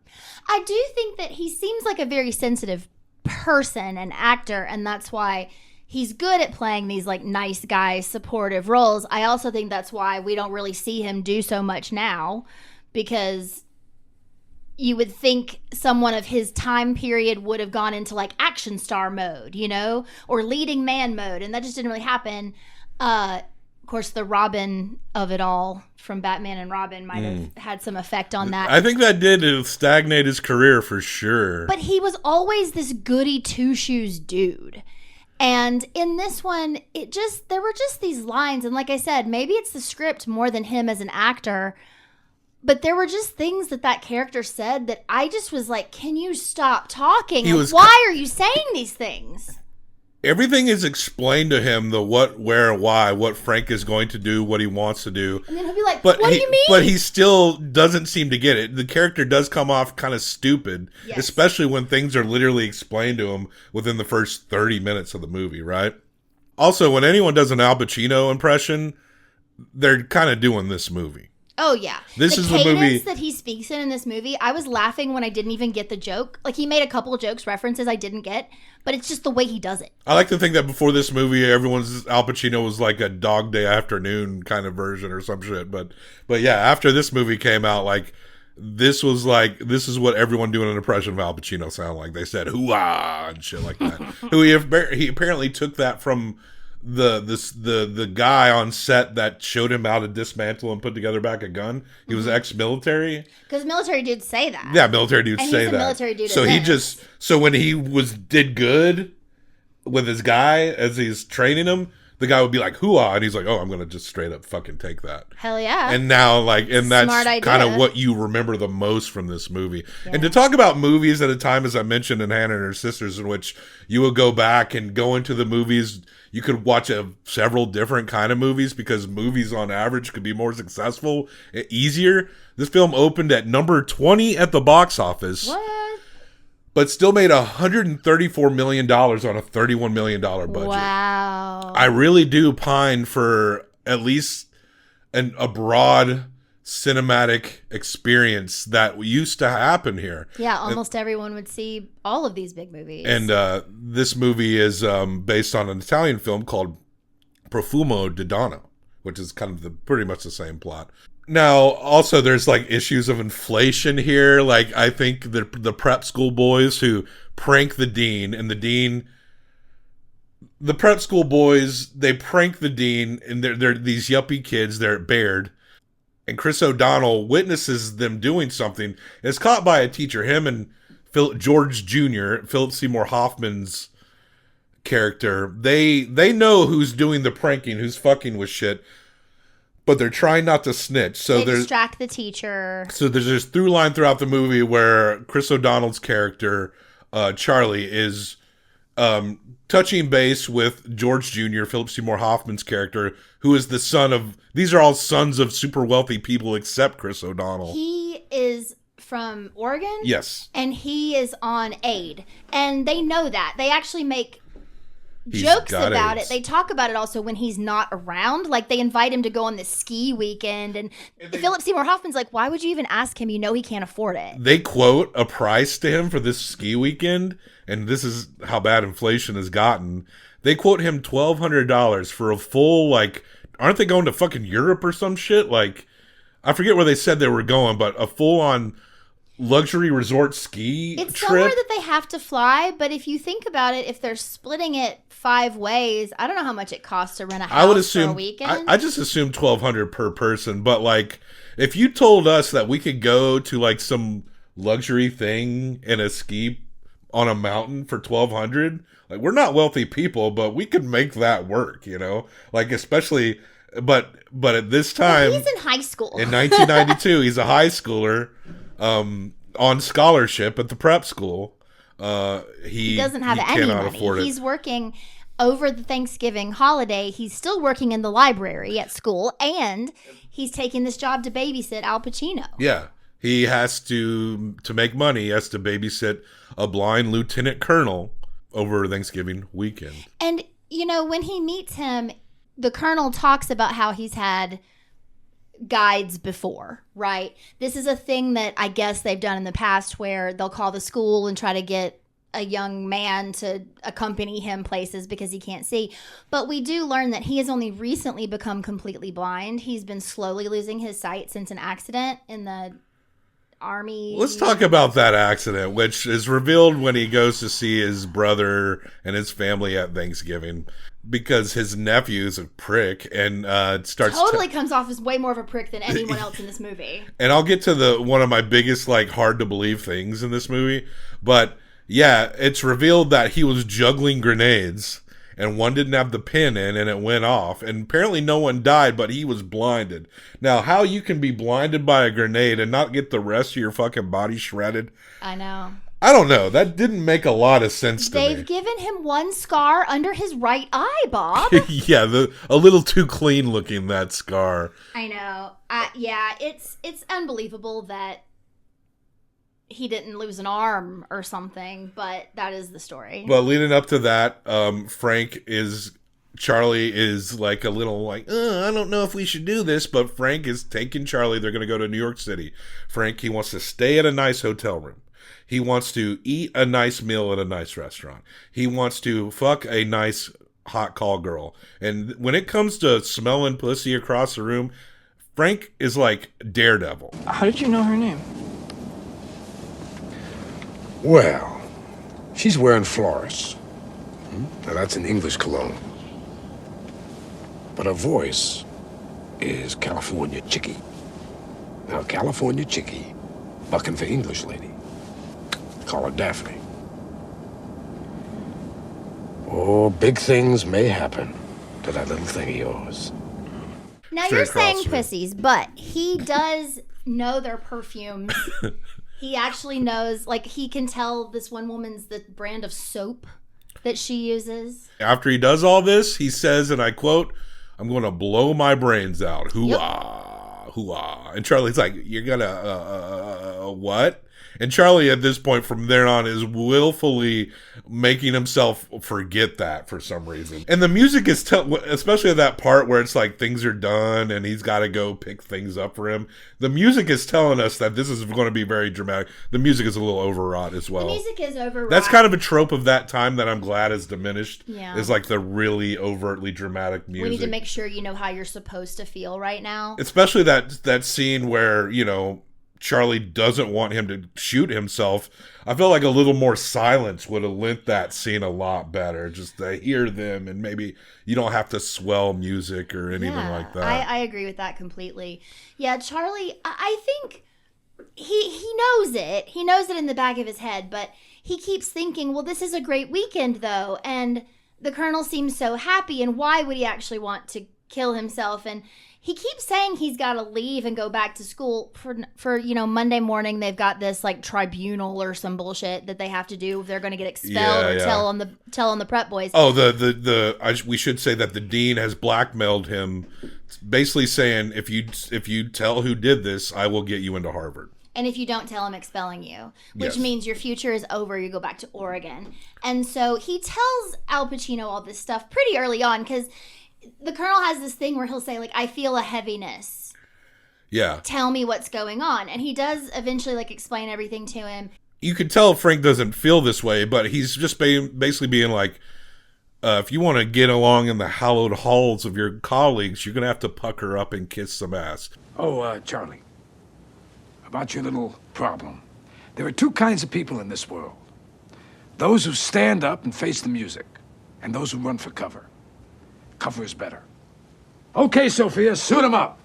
I do think that he seems like a very sensitive person and actor, and that's why he's good at playing these like nice guy supportive roles. I also think that's why we don't really see him do so much now, because you would think someone of his time period would have gone into like action star mode, you know, or leading man mode, and that just didn't really happen. Of course, the Robin of it all from Batman and Robin might have had some effect on that. I think that did stagnate his career for sure. But he was always this goody two-shoes dude. And in this one, there were just these lines, and like I said, maybe it's the script more than him as an actor, but there were just things that character said that I just was like, can you stop talking? Like, why are you saying these things? Everything is explained to him, the what, where, why, what Frank is going to do, what he wants to do. And then he'll be like, what do you mean? But he still doesn't seem to get it. The character does come off kind of stupid, Yes. especially when things are literally explained to him within the first 30 minutes of the movie, right? Also, when anyone does an Al Pacino impression, they're kind of doing this movie. Oh, yeah. This is the movie cadence that he speaks in this movie, I was laughing when I didn't even get the joke. Like, he made a couple of jokes, references I didn't get, but it's just the way he does it. I like to think that before this movie, Al Pacino was like a Dog Day Afternoon kind of version or some shit. But yeah, after this movie came out, like, this is what everyone doing an impression of Al Pacino sound like. They said "hoo-ah" and shit like that. He apparently took that from the guy on set that showed him how to dismantle and put together back a gun. He was ex-military. Because military dudes say that. Yeah, military dudes and say he's a that. Military dude. So when he did good with his guy as he's training him, the guy would be like "hoo-ah," and he's like, "Oh, I'm gonna just straight up fucking take that." Hell yeah. And now, that's Smart idea. kind of what you remember the most from this movie. Yeah. And to talk about movies at a time, as I mentioned in Hannah and Her Sisters, in which you would go back and go into the movies, you could watch several different kind of movies because movies on average could be more successful, easier. This film opened at number 20 at the box office. What? But still made $134 million on a $31 million budget. Wow. I really do pine for at least a broad cinematic experience that used to happen here. Yeah, almost everyone would see all of these big movies. And this movie is based on an Italian film called Profumo di Donna, which is kind of pretty much the same plot. Now, also, there's like issues of inflation here. Like, I think the prep school boys who prank the dean, and the prep school boys, they prank the dean, and they're these yuppie kids. They're at Baird, and Chris O'Donnell witnesses them doing something. And is caught by a teacher. Him and George Jr., Philip Seymour Hoffman's character, they know who's doing the pranking, who's fucking with shit. but they're trying not to snitch. So They there's distract the teacher. So there's this through line throughout the movie where Chris O'Donnell's character, Charlie, is touching base with George Jr., Philip Seymour Hoffman's character, who is the son of, these are all sons of super wealthy people except Chris O'Donnell. He is from Oregon. Yes. And he is on aid. And they know that. They actually make He's jokes got about AIDS. it. They talk about it also when he's not around. Like, they invite him to go on this ski weekend. And Philip Seymour Hoffman's like, why would you even ask him? You know he can't afford it. They quote a price to him for this ski weekend, and this is how bad inflation has gotten. They quote him $1,200 for a full, like, aren't they going to fucking Europe or some shit? Like, I forget where they said they were going, but a full-on luxury resort ski It's trip. somewhere that they have to fly, but if you think about it, if they're splitting it 5 ways, I don't know how much it costs to rent a house I would for a assume, weekend. I just assumed $1,200 per person, but like, if you told us that we could go to like some luxury thing in a ski on a mountain for $1,200, like, we're not wealthy people, but we could make that work, you know, like, especially, but at this time, He's in high school. in 1992, he's a high schooler, on scholarship at the prep school. He doesn't have he any cannot money. afford it. He's working over the Thanksgiving holiday. He's still working in the library at school, and he's taking this job to babysit Al Pacino. Yeah. He has to make money, he has to babysit a blind lieutenant colonel over Thanksgiving weekend. And, you know, when he meets him, the colonel talks about how he's had guides before, right? This is a thing that I guess they've done in the past where they'll call the school and try to get a young man to accompany him places because he can't see. But we do learn that he has only recently become completely blind. He's been slowly losing his sight since an accident in the Army. Let's talk about that accident, which is revealed when he goes to see his brother and his family at Thanksgiving, because his nephew's a prick and starts Totally comes off as way more of a prick than anyone else in this movie. And I'll get to one of my biggest, like, hard to believe things in this movie, but yeah, it's revealed that he was juggling grenades and one didn't have the pin in and it went off, and apparently no one died, but he was blinded. Now, how you can be blinded by a grenade and not get the rest of your fucking body shredded, I know. I don't know. That didn't make a lot of sense to me. They've given him one scar under his right eye, Bob. Yeah, a little too clean looking, that scar. I know. Yeah, it's unbelievable that he didn't lose an arm or something, but that is the story. But leading up to that, Charlie is like a little like, I don't know if we should do this, but Frank is taking Charlie. They're going to go to New York City. Frank, he wants to stay at a nice hotel room. He wants to eat a nice meal at a nice restaurant. He wants to fuck a nice hot call girl. And when it comes to smelling pussy across the room, Frank is like Daredevil. How did you know her name? Well, she's wearing Flores. Now that's an English cologne. But her voice is California Chickie. Now, California Chickie, bucking for English lady. Call her Daphne. Oh, big things may happen to that little thing of yours. Now you're saying pussies, but he does know their perfumes. He actually knows, like, he can tell this one woman's the brand of soap that she uses. After he does all this, he says, and I quote, "I'm going to blow my brains out. Hoo-ah, hoo-ah." And Charlie's like, "You're gonna, what?" And Charlie, at this point, from there on, is willfully making himself forget that for some reason. And the music is, especially at that part where it's like things are done and he's got to go pick things up for him. The music is telling us that this is going to be very dramatic. The music is a little overwrought as well. The music is overwrought. That's kind of a trope of that time that I'm glad is diminished. Yeah. Is like the really overtly dramatic music. We need to make sure you know how you're supposed to feel right now. Especially that scene where, you know, Charlie doesn't want him to shoot himself. I feel like a little more silence would have lent that scene a lot better. Just to hear them, and maybe you don't have to swell music or anything like that. I agree with that completely. Yeah, Charlie, I think he knows it. He knows it in the back of his head, but he keeps thinking, well, this is a great weekend, though. And the Colonel seems so happy, and why would he actually want to kill himself. And he keeps saying he's got to leave and go back to school for Monday morning. They've got this like tribunal or some bullshit that they have to do. They're going to get expelled or tell on the prep boys. Oh, we should say that the dean has blackmailed him, basically saying if you tell who did this, I will get you into Harvard. And if you don't tell him, expelling you, which Yes. means your future is over. You go back to Oregon. And so he tells Al Pacino all this stuff pretty early on because the Colonel has this thing where he'll say, like, I feel a heaviness. Yeah. Tell me what's going on. And he does eventually, like, explain everything to him. You could tell Frank doesn't feel this way, but he's just basically being like, if you want to get along in the hallowed halls of your colleagues, you're going to have to pucker up and kiss some ass. Oh, Charlie, about your little problem. There are two kinds of people in this world. Those who stand up and face the music, and those who run for cover. Cover is better. Okay, Sophia, suit them up.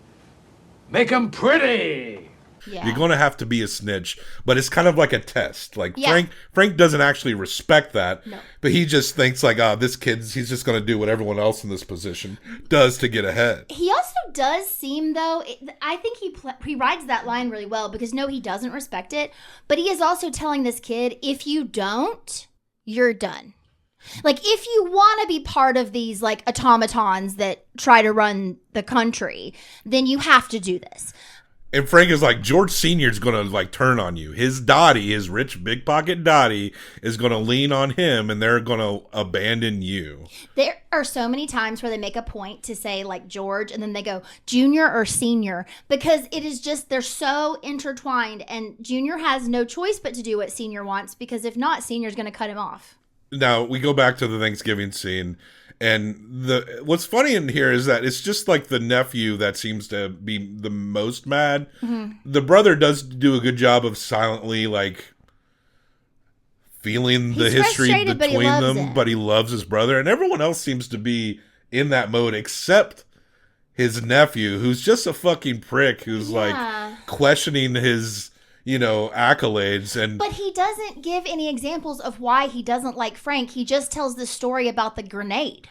Make them pretty. Yeah. You're going to have to be a snitch, but it's kind of like a test. Like Yeah. Frank doesn't actually respect that, No. but he just thinks like, this kid's, he's just going to do what everyone else in this position does to get ahead. He also does seem, though, I think he rides that line really well because, no, he doesn't respect it, but he is also telling this kid, if you don't, you're done. Like, if you want to be part of these, like, automatons that try to run the country, then you have to do this. And Frank is like, George Sr.'s going to like turn on you. His Dottie, his rich big pocket Dottie, is going to lean on him and they're going to abandon you. There are so many times where they make a point to say like George and then they go junior or senior because it is just, they're so intertwined and Junior has no choice but to do what Senior wants because if not, Senior's going to cut him off. Now we go back to the Thanksgiving scene. And what's funny in here is that it's just like the nephew that seems to be the most mad. Mm-hmm. The brother does do a good job of silently like feeling the history between them, but he loves his brother. And everyone else seems to be in that mode except his nephew, who's just a fucking prick who's like questioning his accolades. But he doesn't give any examples of why he doesn't like Frank. He just tells the story about the grenade.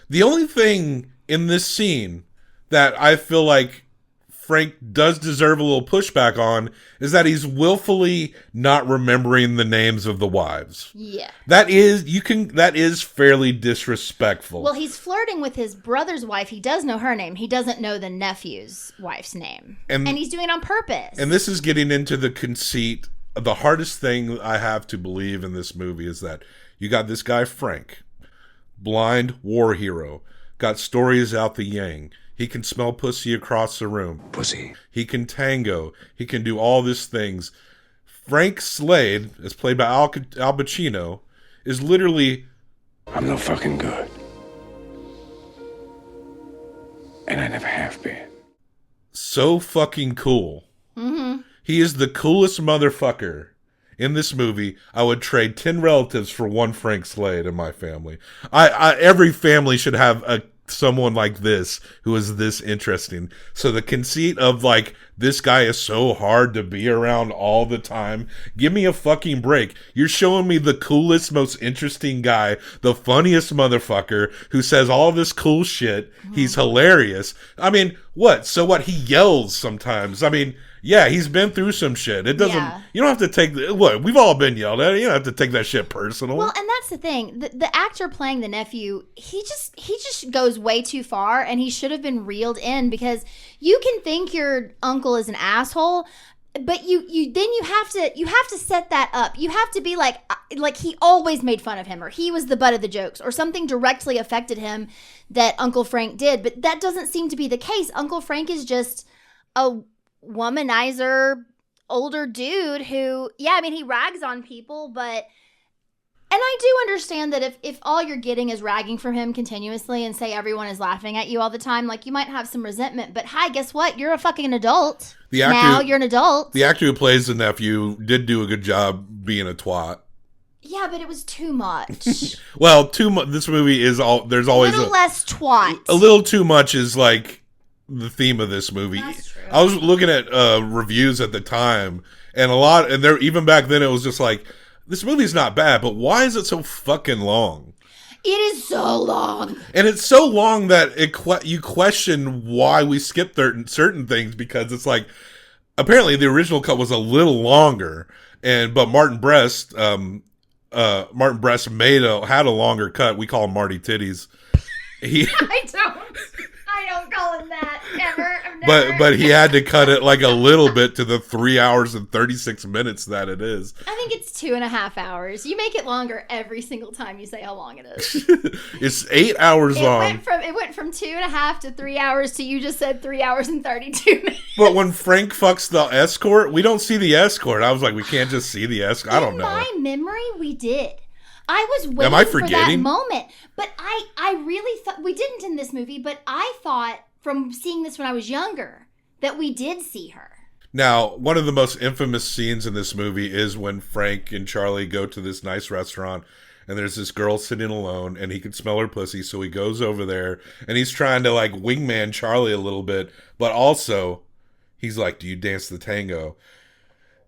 The only thing in this scene that I feel like Frank does deserve a little pushback on is that he's willfully not remembering the names of the wives. Yeah. That is fairly disrespectful. Well, he's flirting with his brother's wife. He does know her name. He doesn't know the nephew's wife's name. And he's doing it on purpose. And this is getting into the conceit. The hardest thing I have to believe in this movie is that you got this guy, Frank, blind war hero, got stories out the yang. He can smell pussy across the room. Pussy. He can tango. He can do all these things. Frank Slade, as played by Al Pacino, is literally... I'm no fucking good. And I never have been. So fucking cool. Mm-hmm. He is the coolest motherfucker in this movie. I would trade 10 relatives for one Frank Slade in my family. Every family should have someone like this who is this interesting. So the conceit of like, this guy is so hard to be around all the time. Give me a fucking break. You're showing me the coolest, most interesting guy, the funniest motherfucker who says all this cool shit. Mm-hmm. He's hilarious. I mean, what? So what? He yells sometimes. I mean, yeah, he's been through some shit. It doesn't, you don't have to take, we've all been yelled at. You don't have to take that shit personal. Well, and that's the thing. The actor playing the nephew, he just goes way too far and he should have been reeled in because you can think your uncle is an asshole, but you have to set that up. You have to be like he always made fun of him or he was the butt of the jokes or something directly affected him that Uncle Frank did, but that doesn't seem to be the case. Uncle Frank is just a womanizer older dude who, he rags on people, but and I do understand that if all you're getting is ragging from him continuously and say everyone is laughing at you all the time, like you might have some resentment, but hi, guess what? You're a fucking adult. Now you're an adult. The actor who plays the nephew did do a good job being a twat. Yeah, but it was too much. Well, this movie is there's always a little less twat. A little too much is like the theme of this movie. That's true. I was looking at reviews at the time, and even back then it was just like, this movie's not bad, but why is it so fucking long? It is so long. And it's so long that you question why we skip certain things, because it's like, apparently the original cut was a little longer, but Martin Brest had a longer cut. We call him Marty Titties. I don't call him that ever. But he had to cut it like a little bit to the 3 hours and 36 minutes that it is. I think it's 2.5 hours. You make it longer every single time you say how long it is. It's 8 hours long. It went from 2.5 to 3 hours to you just said 3 hours and 32 minutes. But when Frank fucks the escort, we don't see the escort. I was like, we can't just see the escort. I don't know. In my memory, we did. I was waiting Am I for that forgetting? moment. But I really thought, we didn't in this movie, but I thought from seeing this when I was younger that we did see her. Now, one of the most infamous scenes in this movie is when Frank and Charlie go to this nice restaurant, and there's this girl sitting alone, and he can smell her pussy, so he goes over there, and he's trying to, like, wingman Charlie a little bit, but also, he's like, do you dance the tango?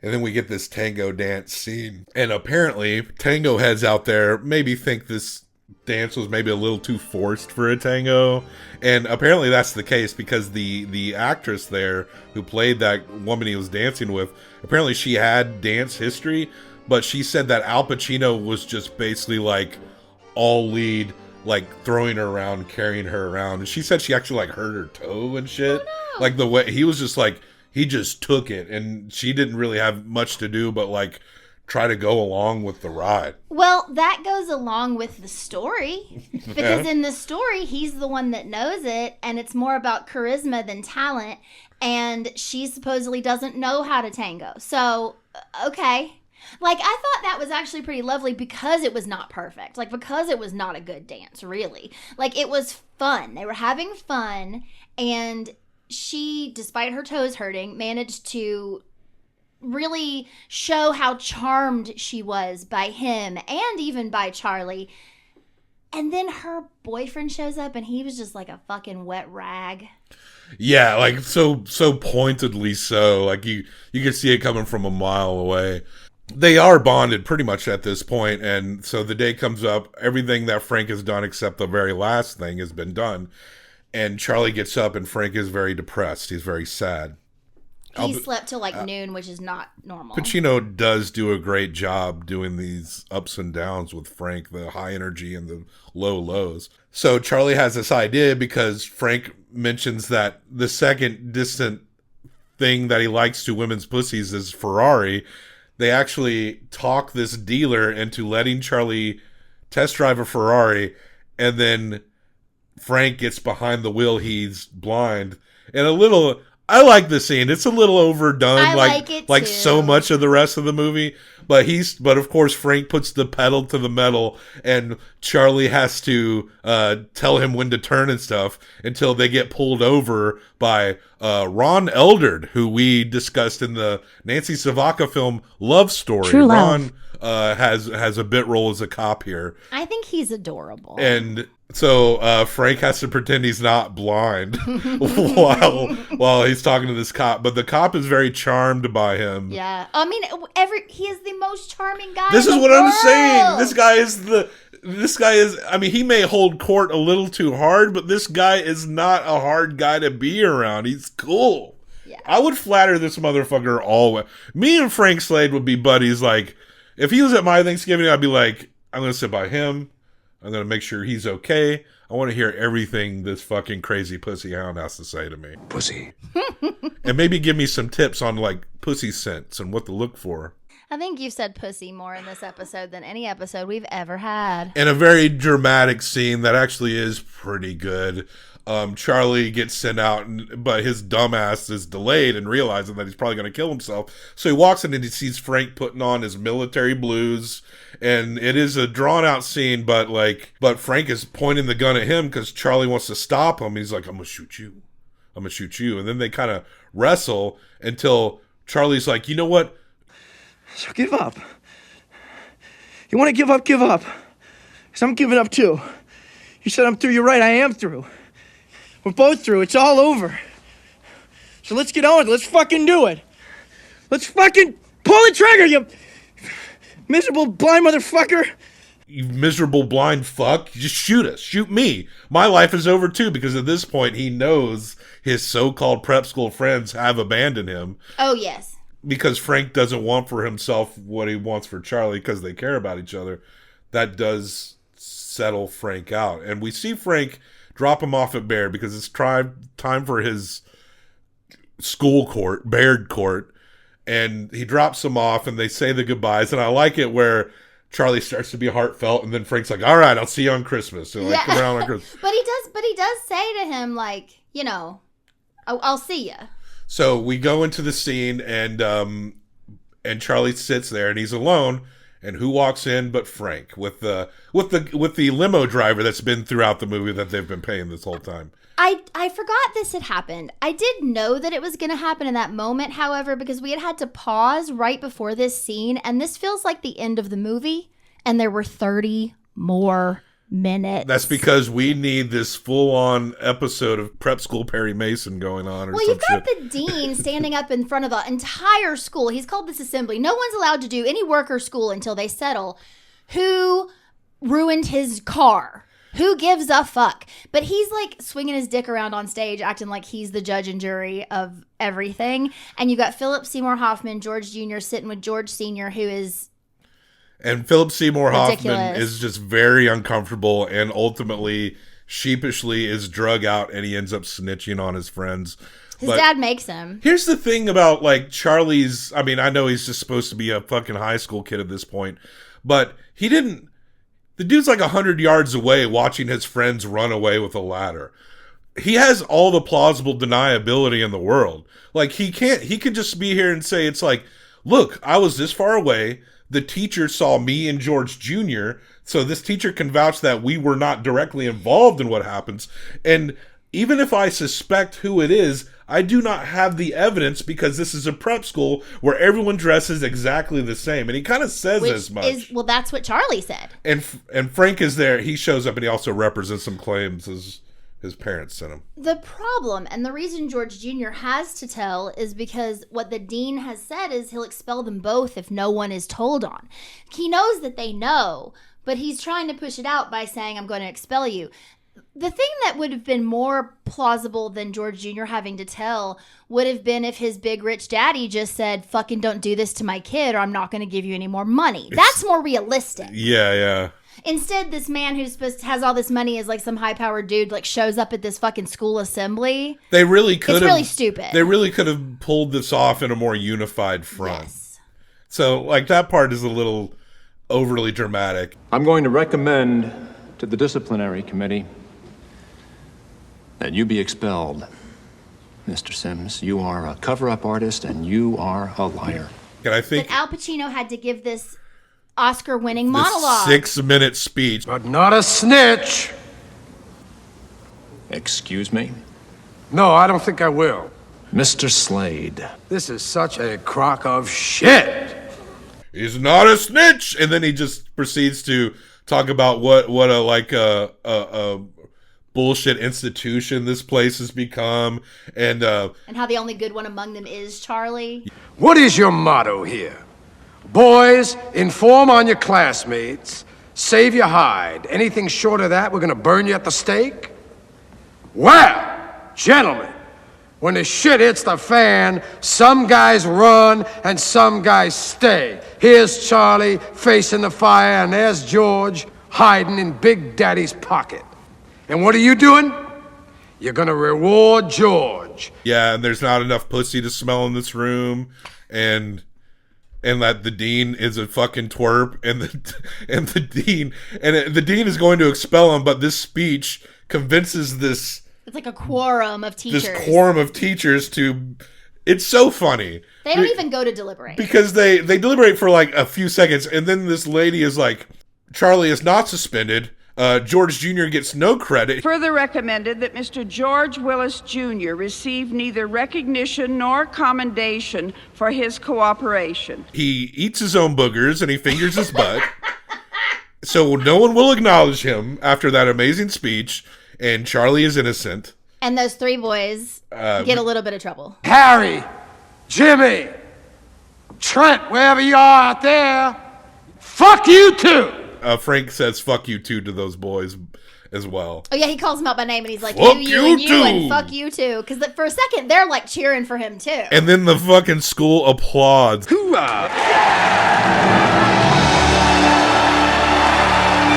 And then we get this tango dance scene. And apparently, tango heads out there maybe think this dance was maybe a little too forced for a tango. And apparently that's the case, because the actress there who played that woman he was dancing with, apparently she had dance history, but she said that Al Pacino was just basically like all lead, like throwing her around, carrying her around. And she said she actually like hurt her toe and shit. Oh, no. Like the way he was just like, he just took it, and she didn't really have much to do but like try to go along with the ride. Well, that goes along with the story, because in the story, he's the one that knows it, and it's more about charisma than talent, and she supposedly doesn't know how to tango. So, okay. Like, I thought that was actually pretty lovely because it was not perfect. Like, because it was not a good dance, really. Like, it was fun. They were having fun, and she, despite her toes hurting, managed to really show how charmed she was by him and even by Charlie. And then her boyfriend shows up and he was just like a fucking wet rag. Yeah, like so pointedly so. Like you could see it coming from a mile away. They are bonded pretty much at this point, and so the day comes up, everything that Frank has done except the very last thing has been done. And Charlie gets up, and Frank is very depressed. He's very sad. He slept till like noon, which is not normal. Pacino does do a great job doing these ups and downs with Frank, the high energy and the low lows. So Charlie has this idea because Frank mentions that the second distant thing that he likes to women's pussies is Ferrari. They actually talk this dealer into letting Charlie test drive a Ferrari, and then Frank gets behind the wheel. He's blind. And I like the scene. It's a little overdone, I like it too. So much of the rest of the movie. But of course Frank puts the pedal to the metal, and Charlie has to tell him when to turn and stuff until they get pulled over by Ron Eldard, who we discussed in the Nancy Savoca film Love Story. True Love. Ron has a bit role as a cop here. I think he's adorable. And so Frank has to pretend he's not blind while he's talking to this cop, but the cop is very charmed by him. Yeah, I mean, he is the most charming guy. This in is the what world. I'm saying. This guy is. I mean, he may hold court a little too hard, but this guy is not a hard guy to be around. He's cool. Yeah. I would flatter this motherfucker always. Me and Frank Slade would be buddies. Like, if he was at my Thanksgiving, I'd be like, I'm gonna sit by him. I'm going to make sure he's okay. I want to hear everything this fucking crazy pussy hound has to say to me. Pussy. And maybe give me some tips on, like, pussy scents and what to look for. I think you've said pussy more in this episode than any episode we've ever had. And a very dramatic scene that actually is pretty good. Charlie gets sent out, but his dumbass is delayed and realizing that he's probably going to kill himself. So he walks in and he sees Frank putting on his military blues. And it is a drawn out scene, but Frank is pointing the gun at him because Charlie wants to stop him. He's like, I'm going to shoot you. I'm going to shoot you. And then they kind of wrestle until Charlie's like, you know what? So give up. You want to give up, give up. Because I'm giving up too. You said I'm through, you're right, I am through. We're both through, it's all over. So let's get on with it, let's fucking do it. Let's fucking pull the trigger, you miserable blind motherfucker. You miserable blind fuck. Just shoot us. Shoot me. My life is over too, because at this point he knows his so-called prep school friends have abandoned him. Oh, yes. Because Frank doesn't want for himself what he wants for Charlie because they care about each other. That does settle Frank out. And we see Frank drop him off at Baird because it's time for his school court, Baird court. And he drops him off and they say the goodbyes. And I like it where Charlie starts to be heartfelt, and then Frank's like, "All right, I'll see you on Christmas." So like, come around on Christmas. But he does say to him, like, you know, I'll see you. So we go into the scene, and Charlie sits there, and he's alone. And who walks in but Frank with the limo driver that's been throughout the movie that they've been paying this whole time. I forgot this had happened. I did know that it was going to happen in that moment, however, because we had to pause right before this scene, and this feels like the end of the movie, and there were 30 more minutes. That's because we need this full-on episode of Prep School Perry Mason going on. Well, you've got the dean standing up in front of the entire school. He's called this assembly. No one's allowed to do any work or school until they settle who ruined his car. Who gives a fuck? But he's like swinging his dick around on stage, acting like he's the judge and jury of everything. And you've got Philip Seymour Hoffman, George Jr. sitting with George Sr., who is... And Philip Seymour ridiculous. Hoffman is just very uncomfortable and ultimately, sheepishly, is drug out and he ends up snitching on his friends. His dad makes him. Here's the thing about, like, Charlie's... I mean, I know he's just supposed to be a fucking high school kid at this point, but he didn't... The dude's like 100 yards away watching his friends run away with a ladder. He has all the plausible deniability in the world. Like, he could just be here and say, it's like, look, I was this far away. The teacher saw me and George Jr., so this teacher can vouch that we were not directly involved in what happens. And even if I suspect who it is, I do not have the evidence because this is a prep school where everyone dresses exactly the same. And he kind of says as much. Well, that's what Charlie said. And Frank is there. He shows up and he also represents some claims as his parents sent him. The problem and the reason George Jr. has to tell is because what the dean has said is he'll expel them both if no one is told on. He knows that they know, but he's trying to push it out by saying, I'm going to expel you. The thing that would have been more plausible than George Jr. having to tell would have been if his big rich daddy just said, fucking don't do this to my kid or I'm not going to give you any more money. That's more realistic. Yeah. Instead, this man who's supposed to has all this money is like some high-powered dude, like shows up at this fucking school assembly. They really could have. It's really stupid. They really could have pulled this off in a more unified front. Yes. So, like, that part is a little overly dramatic. I'm going to recommend to the disciplinary committee that you be expelled. Mr. Sims, you are a cover-up artist and you are a liar. And I think but Al Pacino had to give this Oscar-winning monologue. 6-minute speech. But not a snitch. Excuse me? No, I don't think I will. Mr. Slade. This is such a crock of shit. He's not a snitch. And then he just proceeds to talk about what a bullshit institution this place has become, and how the only good one among them is Charlie. What is your motto here? Boys, inform on your classmates, save your hide. Anything short of that, we're gonna burn you at the stake? Well, gentlemen, when the shit hits the fan, some guys run and some guys stay. Here's Charlie facing the fire, and there's George hiding in Big Daddy's pocket. And what are you doing? You're gonna reward George. Yeah, and there's not enough pussy to smell in this room, and that the dean is a fucking twerp, and the dean is going to expel him, but this speech convinces this. It's like a quorum of teachers. This quorum of teachers to. It's so funny. They don't even go to deliberate because they deliberate for like a few seconds, and then this lady is like, Charlie is not suspended. George Jr. gets no credit. Further recommended that Mr. George Willis Jr. receive neither recognition nor commendation for his cooperation. He eats his own boogers and he fingers his butt. So no one will acknowledge him after that amazing speech, and Charlie is innocent. And those three boys get a little bit of trouble. Harry, Jimmy, Trent, wherever you are out there, fuck you too. Frank says "fuck you too" to those boys as well. Oh yeah, he calls them out by name and he's like, Fuck you, you and you, too. and fuck you too. Because for a second, they're like cheering for him too. And then the fucking school applauds. Hoorah!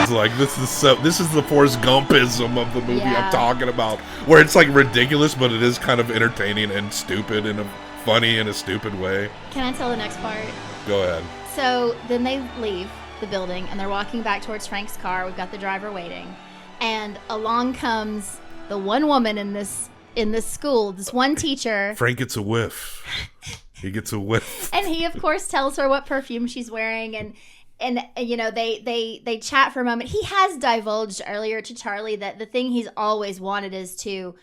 It's like this is the Forrest Gumpism of the movie I'm talking about, where it's like ridiculous, but it is kind of entertaining and stupid in a funny in a stupid way. Can I tell the next part? Go ahead. So then they leave the building and they're walking back towards Frank's car. We've got the driver waiting. And along comes the one woman in this school, this one teacher. Frank gets a whiff. He gets a whiff. And he, of course, tells her what perfume she's wearing. And you know, they chat for a moment. He has divulged earlier to Charlie that the thing he's always wanted is to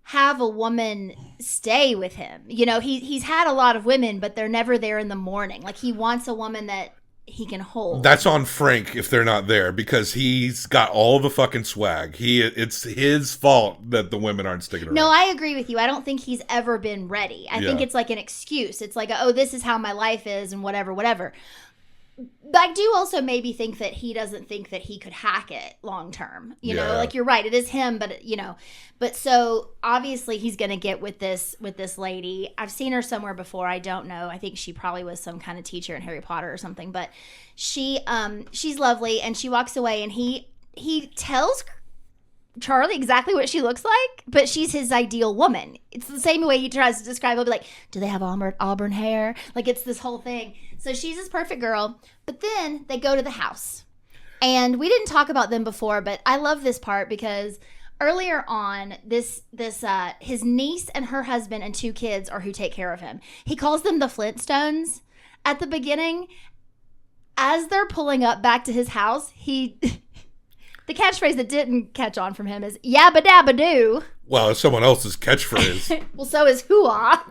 have a woman stay with him. You know, he's had a lot of women, but they're never there in the morning. Like, he wants a woman that he can hold. That's on Frank if they're not there, because he's got all the fucking swag. It's his fault that the women aren't sticking around. No, I agree with you. I don't think he's ever been ready. I think it's like an excuse. It's like, oh, this is how my life is and whatever. But I do also maybe think that he doesn't think that he could hack it long term. You know, like, you're right. It is him, but you know, but so obviously he's going to get with this lady. I've seen her somewhere before. I don't know. I think she probably was some kind of teacher in Harry Potter or something, but she's lovely, and she walks away and he tells Charlie exactly what she looks like, but she's his ideal woman. It's the same way he tries to describe. He'll be like, do they have auburn hair? Like, it's this whole thing. So she's his perfect girl. But then they go to the house. And we didn't talk about them before, but I love this part because earlier on, his niece and her husband and 2 kids are who take care of him. He calls them the Flintstones at the beginning. As they're pulling up back to his house, the catchphrase that didn't catch on from him is yabba dabba doo. Well, it's someone else's catchphrase. Well, so is hoo-ah.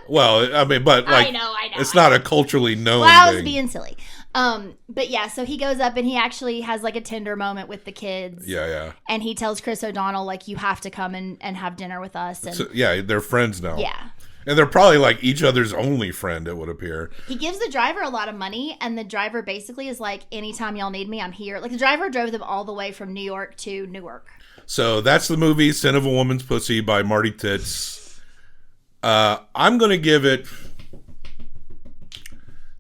Well, I mean, but like, I know. It's not a culturally known Well, I was thing. being silly. But yeah, so he goes up and he actually has like a tender moment with the kids. Yeah. And he tells Chris O'Donnell, like, you have to come and have dinner with us. And So, yeah, they're friends now. yeah. And they're probably like each other's only friend, it would appear. He gives the driver a lot of money, and the driver basically is like, anytime y'all need me, I'm here. Like, the driver drove them all the way from New York to Newark. So that's the movie Sin of a Woman's Pussy by Marty Titz. I'm going to give it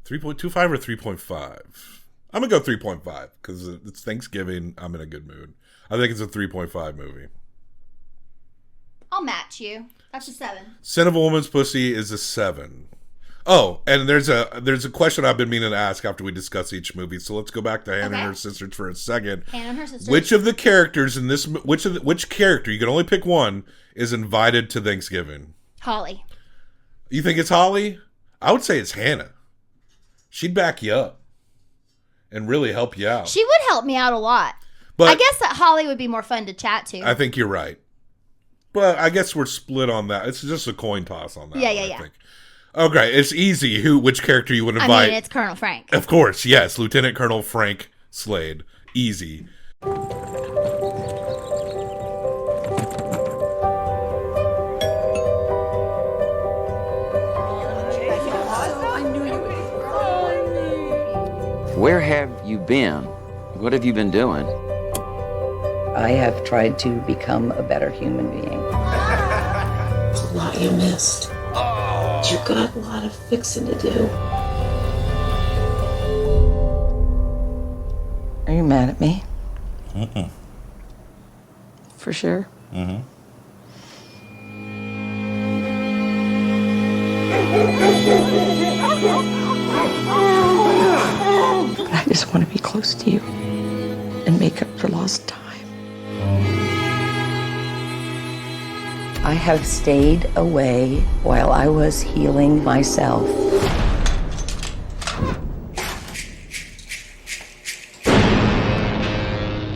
3.25 or 3.5. I'm going to go 3.5 because it's Thanksgiving. I'm in a good mood. I think it's a 3.5 movie. I'll match you. That's a 7. Sin of a Woman's Pussy is a 7. Oh, and there's a question I've been meaning to ask after we discuss each movie. So let's go back to Hannah and her sisters for a second. Hannah and her sisters. Which of the characters in this, which character, you can only pick one, is invited to Thanksgiving? Holly. You think it's Holly? I would say it's Hannah. She'd back you up and really help you out. She would help me out a lot. But I guess that Holly would be more fun to chat to. I think you're right. But I guess we're split on that. It's just a coin toss on that. Yeah. I think. Okay, it's easy. Which character you would invite? I mean, it's Colonel Frank. Of course, yes, Lieutenant Colonel Frank Slade. Easy. Where have you been? What have you been doing? I have tried to become a better human being. There's a lot you missed. You've got a lot of fixing to do. Are you mad at me? Mm-mm. For sure? Mm-hmm. But I just want to be close to you and make up for lost time. I have stayed away while I was healing myself.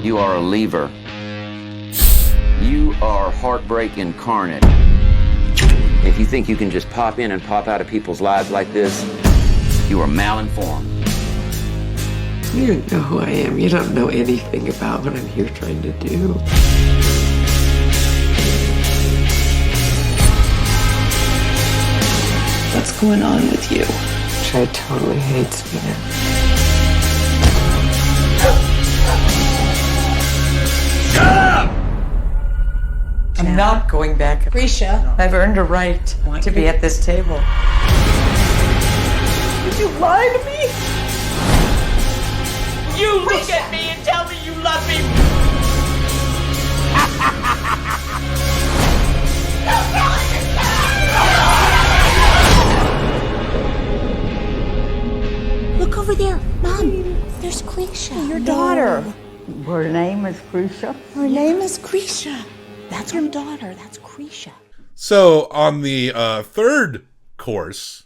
You are a lever. You are heartbreak incarnate. If you think you can just pop in and pop out of people's lives like this, you are malinformed. You don't know who I am. You don't know anything about what I'm here trying to do. What's going on with you? Which I totally hates me. I'm not going back. Krisha. I've earned a right to be at this table. Did you lie to me? You look at me and tell me you love me. Look over there. Mom, there's Krisha. Your daughter. Her name is Krisha. Her name is Krisha. That's her daughter. That's Krisha. So on the third course,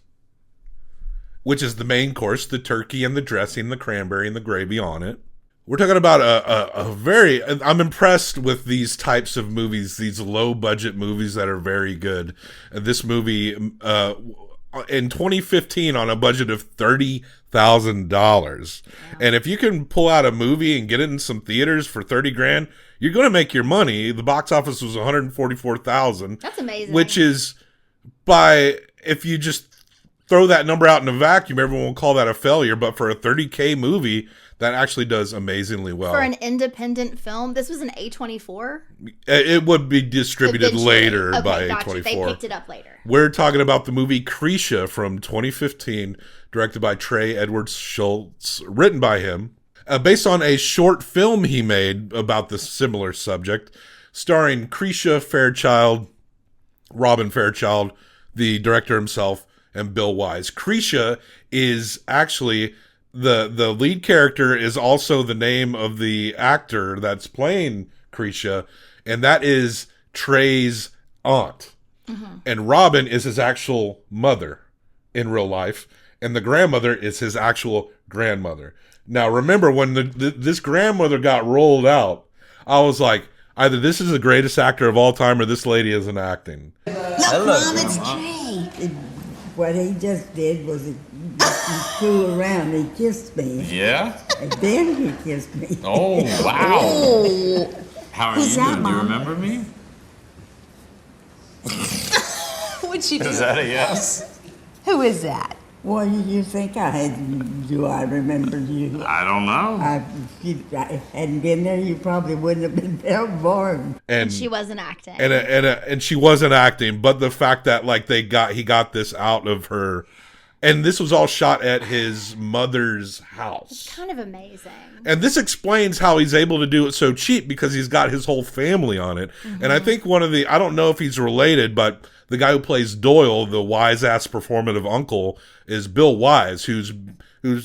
which is the main course, the turkey and the dressing, the cranberry and the gravy on it, we're talking about a very... I'm impressed with these types of movies, these low-budget movies that are very good. This movie, in 2015, on a budget of $30,000. And if you can pull out a movie and get it in some theaters for $30,000, you're going to make your money. The box office was $144,000. That's amazing. Which is, if you just throw that number out in a vacuum, everyone will call that a failure. But for a $30K movie, that actually does amazingly well. For an independent film, this was an A24? It would be distributed later by gotcha. A24. They picked it up later. We're talking about the movie Krisha from 2015, directed by Trey Edwards Schultz, written by him, based on a short film he made about this similar subject, starring Krisha Fairchild, Robin Fairchild, the director himself, and Bill Wise. Krisha is actually... The lead character is also the name of the actor that's playing Krisha, and that is Trey's aunt. Mm-hmm. And Robin is his actual mother in real life, and the grandmother is his actual grandmother. Now, remember, when this grandmother got rolled out, I was like, either this is the greatest actor of all time or this lady isn't acting. Look, Mom, it's Trey. What he just did was he flew around. He kissed me. Yeah? And then he kissed me. Oh, wow. Oh. How are Who's you that, doing? Do you Mom? remember me? What'd she do? Is that a yes? Who is that? What did you think I had? Do I remember you? I don't know. If I hadn't been there, you probably wouldn't have been born. And she wasn't acting. And she wasn't acting, but the fact that he got this out of her, and this was all shot at his mother's house. It's kind of amazing. And this explains how he's able to do it so cheap, because he's got his whole family on it. Mm-hmm. And I think I don't know if he's related, but the guy who plays Doyle, the wise-ass performative uncle, is Bill Wise, who's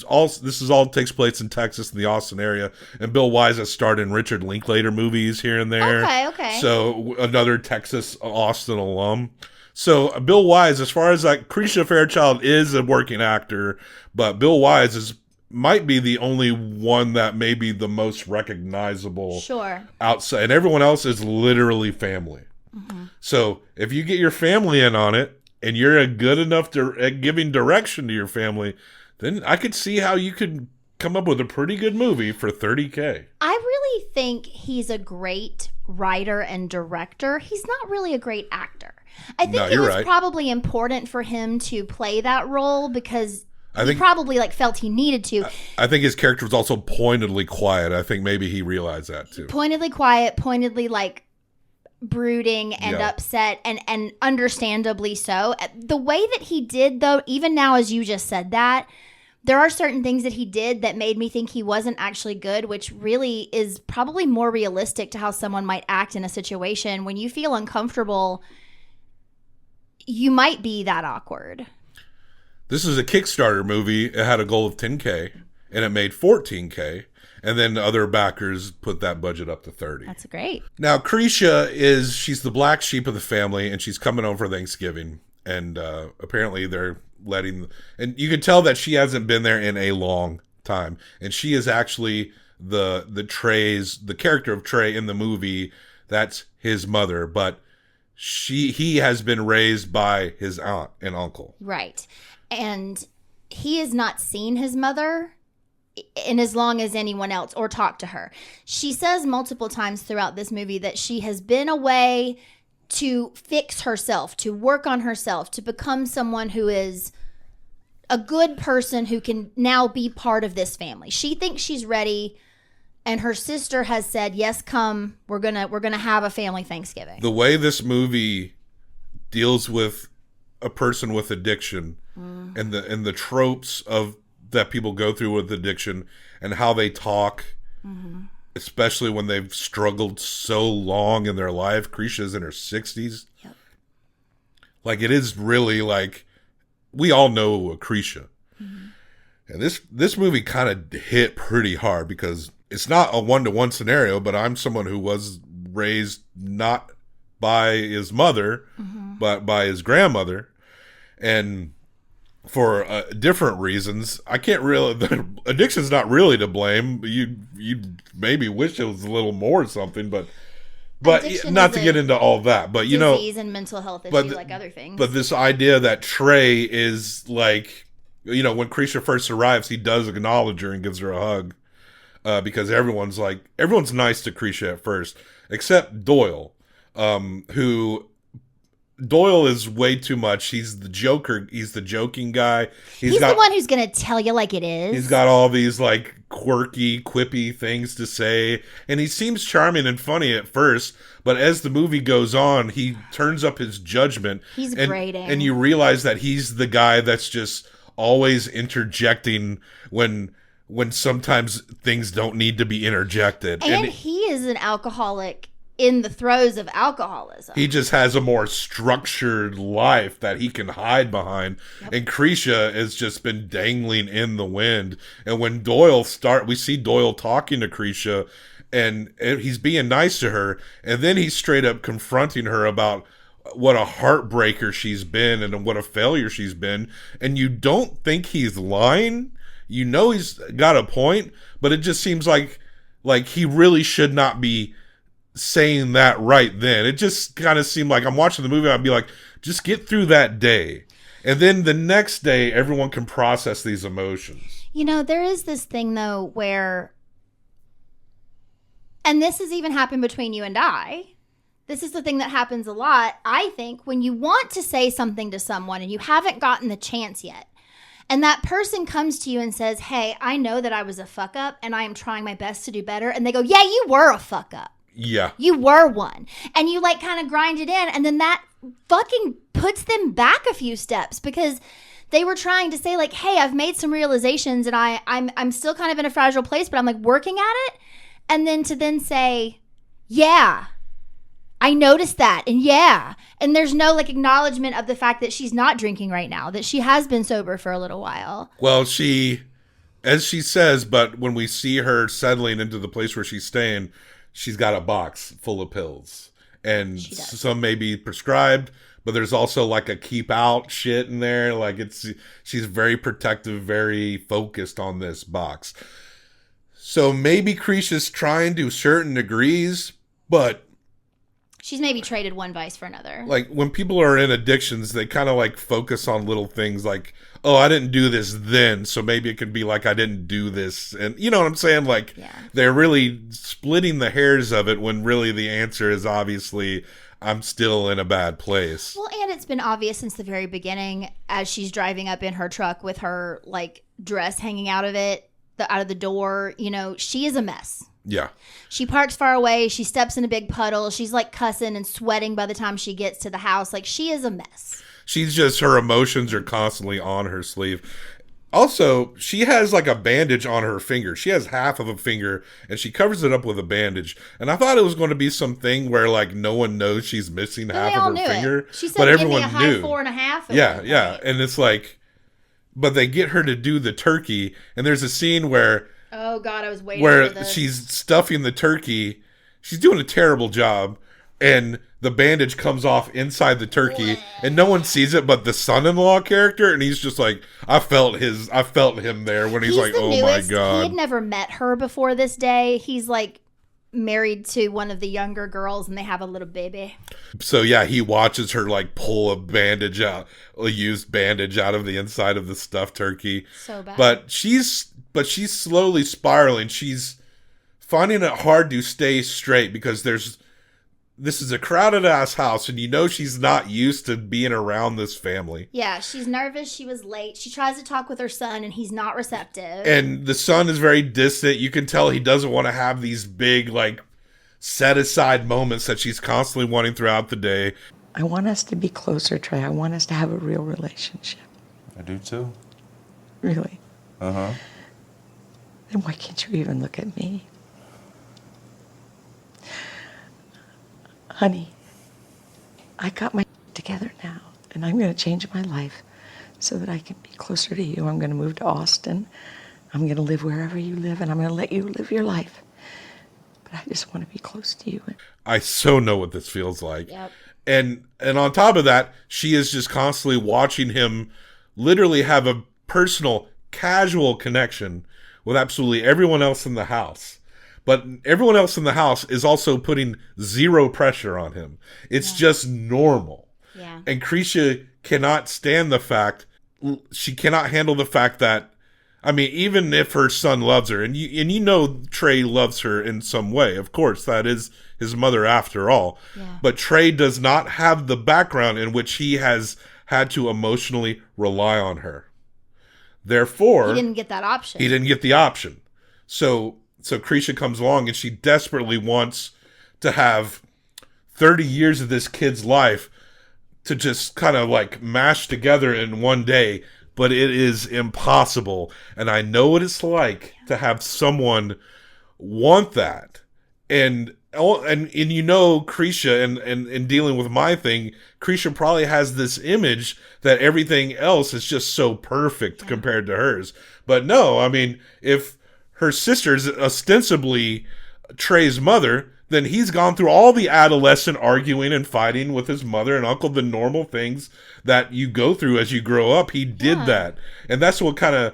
also, this is all takes place in Texas in the Austin area, and Bill Wise has starred in Richard Linklater movies here and there. Okay. So another Texas Austin alum. So Bill Wise, as far as Krisha Fairchild is a working actor, but Bill Wise might be the only one that may be the most recognizable. Sure. Outside, and everyone else is literally family. Mm-hmm. So if you get your family in on it, and you're good enough at giving direction to your family, then I could see how you could come up with a pretty good movie for $30K. I really think he's a great writer and director. He's not really a great actor. I think it was probably important for him to play that role because he probably felt he needed to. I think his character was also pointedly quiet. I think maybe he realized that too. Pointedly quiet, pointedly brooding and upset, and understandably so. The way that he did, though, even now as you just said that, there are certain things that he did that made me think he wasn't actually good, which really is probably more realistic to how someone might act in a situation. When you feel uncomfortable, you might be that awkward. This is a Kickstarter movie. It had a goal of $10K, and it made $14K. And then other backers put that budget up to $30,000. That's great. Now, Krisha she's the black sheep of the family, and she's coming home for Thanksgiving. And apparently they're and you can tell that she hasn't been there in a long time. And she is actually the character of Trey in the movie. That's his mother, but he has been raised by his aunt and uncle. Right. And he has not seen his mother in as long as anyone else or talked to her. She says multiple times throughout this movie that she has been away to fix herself, to work on herself, to become someone who is a good person who can now be part of this family. She thinks she's ready and her sister has said, yes, come, we're gonna have a family Thanksgiving. The way this movie deals with a person with addiction and the tropes of that people go through with addiction and how they talk, especially when they've struggled so long in their life. Krisha's in her 60s. Yep. Like, it is really like, we all know a Krisha. And this movie kind of hit pretty hard because it's not a one-to-one scenario, but I'm someone who was raised not by his mother, but by his grandmother. And for different reasons, I can't really, addiction's not really to blame. You maybe wish it was a little more or something, but Addiction not is to get into all that. But, you know, disease and mental health issue like other things. But this idea that Trey is like, you know, when Krisha first arrives, he does acknowledge her and gives her a hug. Because everyone's nice to Krisha at first, except Doyle, who Doyle is way too much. He's the joker. He's the joking guy. He's the one who's going to tell you like it is. He's got all these like quirky, quippy things to say. And he seems charming and funny at first. But as the movie goes on, he turns up his judgment. He's grating. And you realize that he's the guy that's just always interjecting when sometimes things don't need to be interjected. And he is an alcoholic in the throes of alcoholism. He just has a more structured life that he can hide behind. Yep. And Krisha has just been dangling in the wind. And when we see Doyle talking to Krisha, and he's being nice to her, and then he's straight up confronting her about what a heartbreaker she's been and what a failure she's been. And you don't think he's lying. You know he's got a point, but it just seems like he really should not be saying that right then. It just kind of seemed like I'm watching the movie and I'd be like, just get through that day. And then the next day, everyone can process these emotions. You know, there is this thing, though, where, and this has even happened between you and I, this is the thing that happens a lot, I think, when you want to say something to someone and you haven't gotten the chance yet. And that person comes to you and says, hey, I know that I was a fuck up and I am trying my best to do better. And they go, yeah, you were a fuck up. Yeah. You were one. And you like kind of grind it in. And then that fucking puts them back a few steps because they were trying to say like, hey, I've made some realizations and I'm still kind of in a fragile place, but I'm like working at it. And then to say, yeah, I noticed that. And yeah. And there's no like acknowledgement of the fact that she's not drinking right now, that she has been sober for a little while. Well, as she says, but when we see her settling into the place where she's staying, she's got a box full of pills. And some may be prescribed, but there's also like a keep out shit in there. Like she's very protective, very focused on this box. So maybe Krisha's trying to certain degrees, but she's maybe traded one vice for another. Like when people are in addictions, they kind of like focus on little things like, oh, I didn't do this then, so maybe it could be like I didn't do this. And you know what I'm saying? Like they're really splitting the hairs of it when really the answer is obviously I'm still in a bad place. Well, and it's been obvious since the very beginning as she's driving up in her truck with her like dress hanging out of the door, you know, she is a mess. Yeah. She parks far away. She steps in a big puddle. She's like cussing and sweating by the time she gets to the house. Like she is a mess. Her emotions are constantly on her sleeve. Also, she has like a bandage on her finger. She has half of a finger and she covers it up with a bandage. And I thought it was going to be something where like no one knows she's missing half of her finger. She said, but give everyone me a high knew. 4.5. Yeah. And it's like, but they get her to do the turkey. And there's a scene where oh God, I was waiting where for this. She's stuffing the turkey. She's doing a terrible job, and the bandage comes off inside the turkey, and no one sees it but the son-in-law character, and he's just like, I felt him there when he's like, oh newest. my God. He had never met her before this day. He's like married to one of the younger girls, and they have a little baby. So yeah, he watches her like pull a used bandage out of the inside of the stuffed turkey. So bad. But she's slowly spiraling. She's finding it hard to stay straight because there's this is a crowded ass house, and you know she's not used to being around this family. Yeah, she's nervous. She was late. She tries to talk with her son, and he's not receptive. And the son is very distant. You can tell he doesn't want to have these big, like, set aside moments that she's constantly wanting throughout the day. I want us to be closer, Trey. I want us to have a real relationship. I do too. Really. Uh-huh. Then why can't you even look at me? Honey, I got my together now, and I'm going to change my life so that I can be closer to you. I'm going to move to Austin. I'm going to live wherever you live, and I'm going to let you live your life. But I just want to be close to you. I so know what this feels like. Yep. And on top of that, she is just constantly watching him literally have a personal, casual connection with absolutely everyone else in the house. But everyone else in the house is also putting zero pressure on him. It's just normal. Yeah. And Krisha cannot stand the fact, she cannot handle the fact that, I mean, even if her son loves her, and you know Trey loves her in some way, of course, that is his mother after all. Yeah. But Trey does not have the background in which he has had to emotionally rely on her. Therefore, He didn't get that option. He didn't get the option. So Krisha comes along and she desperately wants to have 30 years of this kid's life to just kind of like mash together in one day, but it is impossible. And I know what it's like to have someone want that. And you know, Krisha, and dealing with my thing, Krisha probably has this image that everything else is just so perfect compared to hers. But no, I mean, if her sister's ostensibly Trey's mother, then he's gone through all the adolescent arguing and fighting with his mother and uncle, the normal things that you go through as you grow up. He did that. And that's what kind of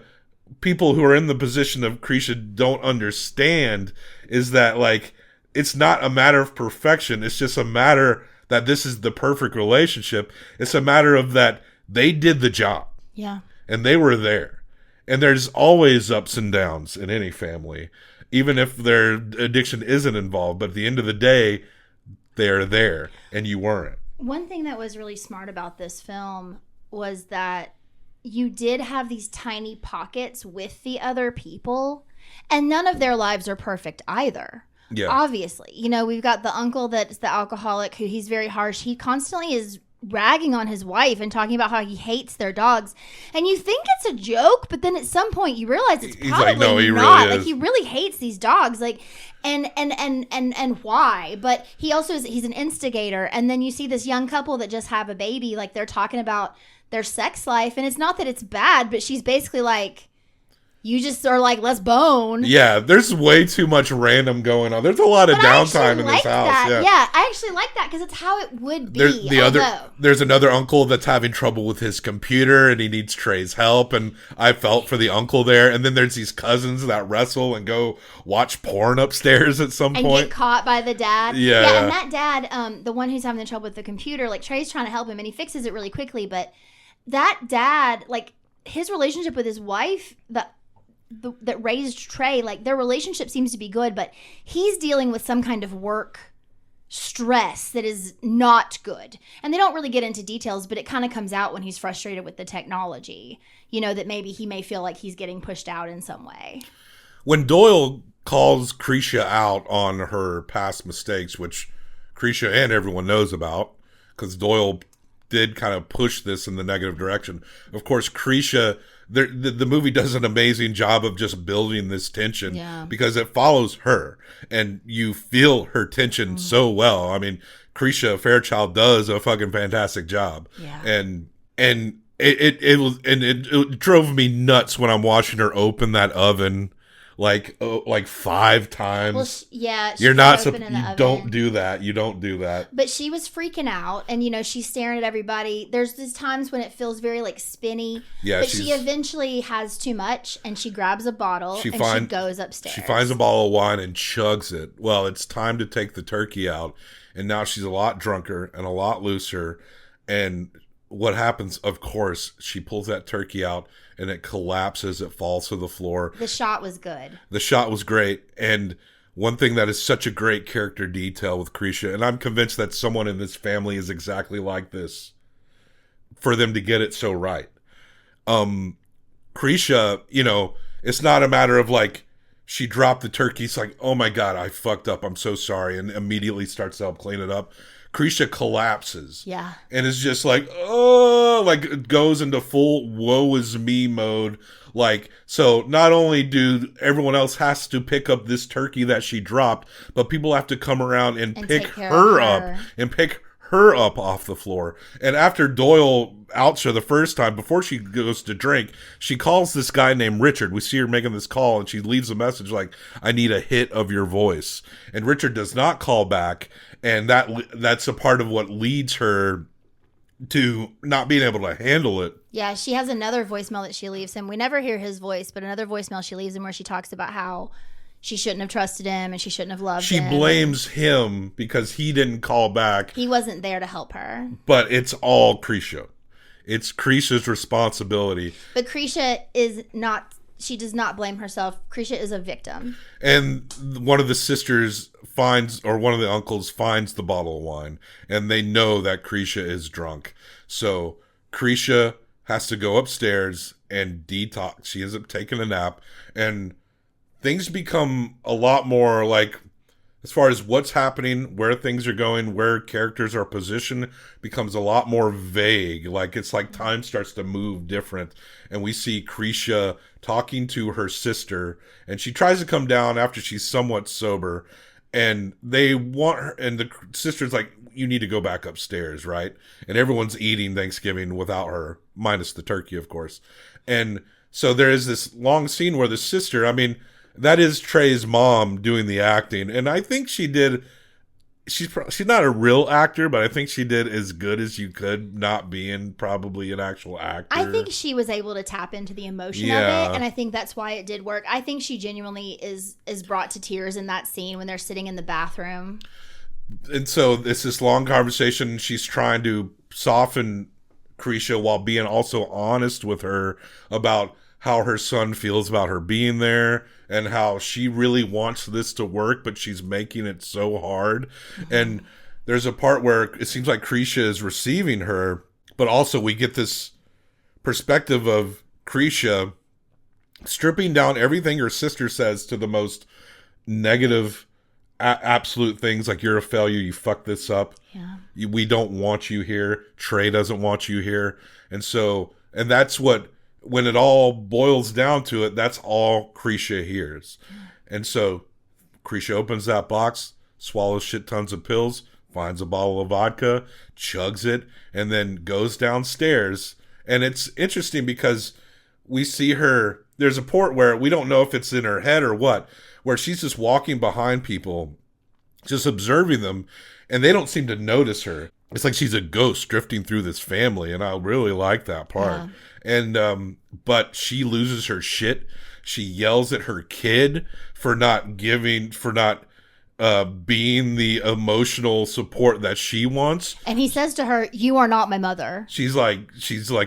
people who are in the position of Krisha don't understand, is that, like, it's not a matter of perfection. It's just a matter that this is the perfect relationship. It's a matter of that they did the job. Yeah. And they were there. And there's always ups and downs in any family, even if their addiction isn't involved. But at the end of the day, they are there, and you weren't. One thing that was really smart about this film was that you did have these tiny pockets with the other people, and none of their lives are perfect either. Yeah. Obviously. You know, we've got the uncle that's the alcoholic who he's very harsh. He constantly is ragging on his wife and talking about how he hates their dogs. And you think it's a joke, but then at some point you realize it's probably like, no, he not. really is. Like, he really hates these dogs. Like, and why? But he also he's an instigator. And then you see this young couple that just have a baby, like they're talking about their sex life, and it's not that it's bad, but she's basically like, you just are like, let's bone. Yeah, there's way too much random going on. There's a lot of downtime in this house. That. Yeah, I actually like that because it's how it would be. There's another uncle that's having trouble with his computer and he needs Trey's help, and I felt for the uncle there. And then there's these cousins that wrestle and go watch porn upstairs at some and point. Get caught by the dad. Yeah. And that dad, the one who's having the trouble with the computer, like Trey's trying to help him and he fixes it really quickly. But that dad, like his relationship with his wife, that raised Trey, like their relationship seems to be good, but he's dealing with some kind of work stress that is not good. And they don't really get into details, but it kind of comes out when he's frustrated with the technology, you know, that maybe he may feel like he's getting pushed out in some way. When Doyle calls Krisha out on her past mistakes, which Krisha and everyone knows about, because Doyle did kind of push this in the negative direction. Of course, Krisha, the movie does an amazing job of just building this tension because it follows her and you feel her tension so well. I mean, Krisha Fairchild does a fucking fantastic job. Yeah. And it drove me nuts when I'm watching her open that oven like 5 times. Well, you're not you don't do that. You don't do that. But she was freaking out, and you know she's staring at everybody. There's these times when it feels very like spinny. Yeah, but she eventually has too much, and she grabs a bottle she goes upstairs. She finds a bottle of wine and chugs it. Well, it's time to take the turkey out, and now she's a lot drunker and a lot looser. And what happens? Of course, she pulls that turkey out. And it collapses. It falls to the floor. The shot was good. The shot was great. And one thing that is such a great character detail with Krisha, and I'm convinced that someone in this family is exactly like this, for them to get it so right. Krisha, you know, it's not a matter of like, she dropped the turkey, it's like, oh my God, I fucked up, I'm so sorry, and immediately starts to help clean it up. Krisha collapses. Yeah. And is just like, oh, like it goes into full woe is me mode. Like, so not only do everyone else has to pick up this turkey that she dropped, but people have to come around and pick her up and pick her up off the floor. And after Doyle outs her the first time, before she goes to drink, she calls this guy named Richard. We see her making this call, and she leaves a message like, I need a hit of your voice. And Richard does not call back, and that's a part of what leads her to not being able to handle it. Yeah, she has another voicemail that she leaves him. We never hear his voice, but another voicemail she leaves him where she talks about how she shouldn't have trusted him and she shouldn't have loved him. She blames him because he didn't call back. He wasn't there to help her. But it's all Krisha. It's Krisha's responsibility. But Krisha is not, she does not blame herself. Krisha is a victim. And one of the sisters finds, or one of the uncles finds the bottle of wine, and they know that Krisha is drunk. So Krisha has to go upstairs and detox. She ends up taking a nap, and things become a lot more like, as far as what's happening, where things are going, where characters are positioned, becomes a lot more vague. Like, it's like time starts to move different. And we see Krisha talking to her sister, and she tries to come down after she's somewhat sober. And they want her, and the sister's like, you need to go back upstairs, right? And everyone's eating Thanksgiving without her, minus the turkey, of course. And so there is this long scene where the sister, I mean, that is Trey's mom doing the acting, and I think she did. She's not a real actor, but I think she did as good as you could, not being probably an actual actor. I think she was able to tap into the emotion of it, and I think that's why it did work. I think she genuinely is brought to tears in that scene when they're sitting in the bathroom. And so it's this long conversation. She's trying to soften Krisha while being also honest with her about how her son feels about her being there, and how she really wants this to work, but she's making it so hard. Mm-hmm. And there's a part where it seems like Krisha is receiving her, but also we get this perspective of Krisha stripping down everything her sister says to the most negative, absolute things, like, you're a failure, you fucked this up. Yeah. We don't want you here. Trey doesn't want you here. And so, and that's what, when it all boils down to it, that's all Krisha hears. And so Krisha opens that box, swallows shit tons of pills, finds a bottle of vodka, chugs it, and then goes downstairs. And it's interesting because we see her, there's a part where we don't know if it's in her head or what, where she's just walking behind people, just observing them, and they don't seem to notice her. It's like she's a ghost drifting through this family, and I really like that part. Yeah. And but she loses her shit. She yells at her kid for not being the emotional support that she wants. And he says to her, "You are not my mother." She's like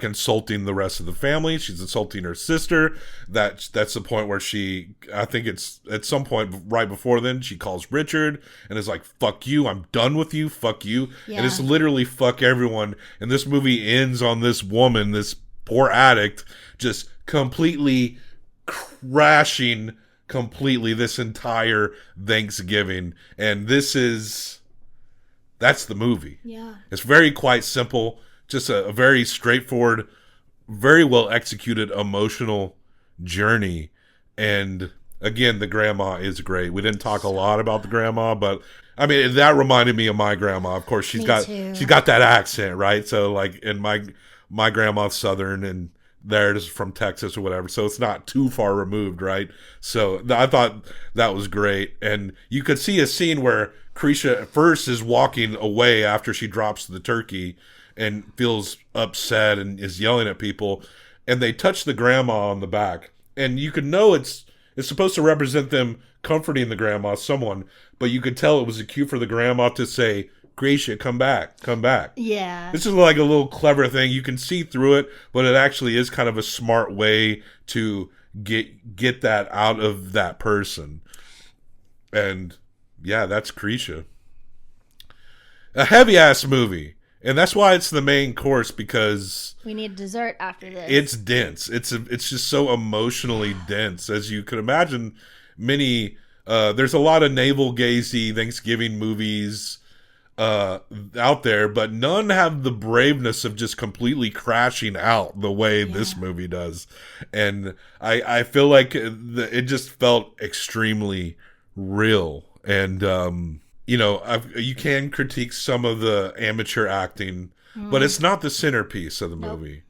insulting the rest of the family. She's insulting her sister. That's the point where I think it's at some point right before then, she calls Richard and is like, "Fuck you, I'm done with you, fuck you." Yeah. And it's literally fuck everyone. And this movie ends on this woman, this poor addict, just completely crashing this entire Thanksgiving. And that's the movie. Yeah. It's very quite simple, just a very straightforward, very well executed emotional journey. And again, the grandma is great. We didn't talk a lot about the grandma, but I mean, that reminded me of my grandma. Of course, she's got that accent, right? So like, and my grandma's Southern, and theirs from Texas or whatever, so it's not too far removed, right? So I thought that was great. And you could see a scene where Krisha at first is walking away after she drops the turkey and feels upset and is yelling at people, and they touch the grandma on the back, and you could know it's supposed to represent them comforting the grandma, someone, but you could tell it was a cue for the grandma to say, Krisha, come back. Yeah. This is like a little clever thing. You can see through it, but it actually is kind of a smart way to get that out of that person. And yeah, that's Krisha. A heavy ass movie. And that's why it's the main course, because we need dessert after this. It's dense. It's just so emotionally dense, as you could imagine. There's a lot of navel-gazy Thanksgiving movies out there, but none have the braveness of just completely crashing out the way this movie does. And I feel like it just felt extremely real. And you can critique some of the amateur acting, but it's not the centerpiece of the movie.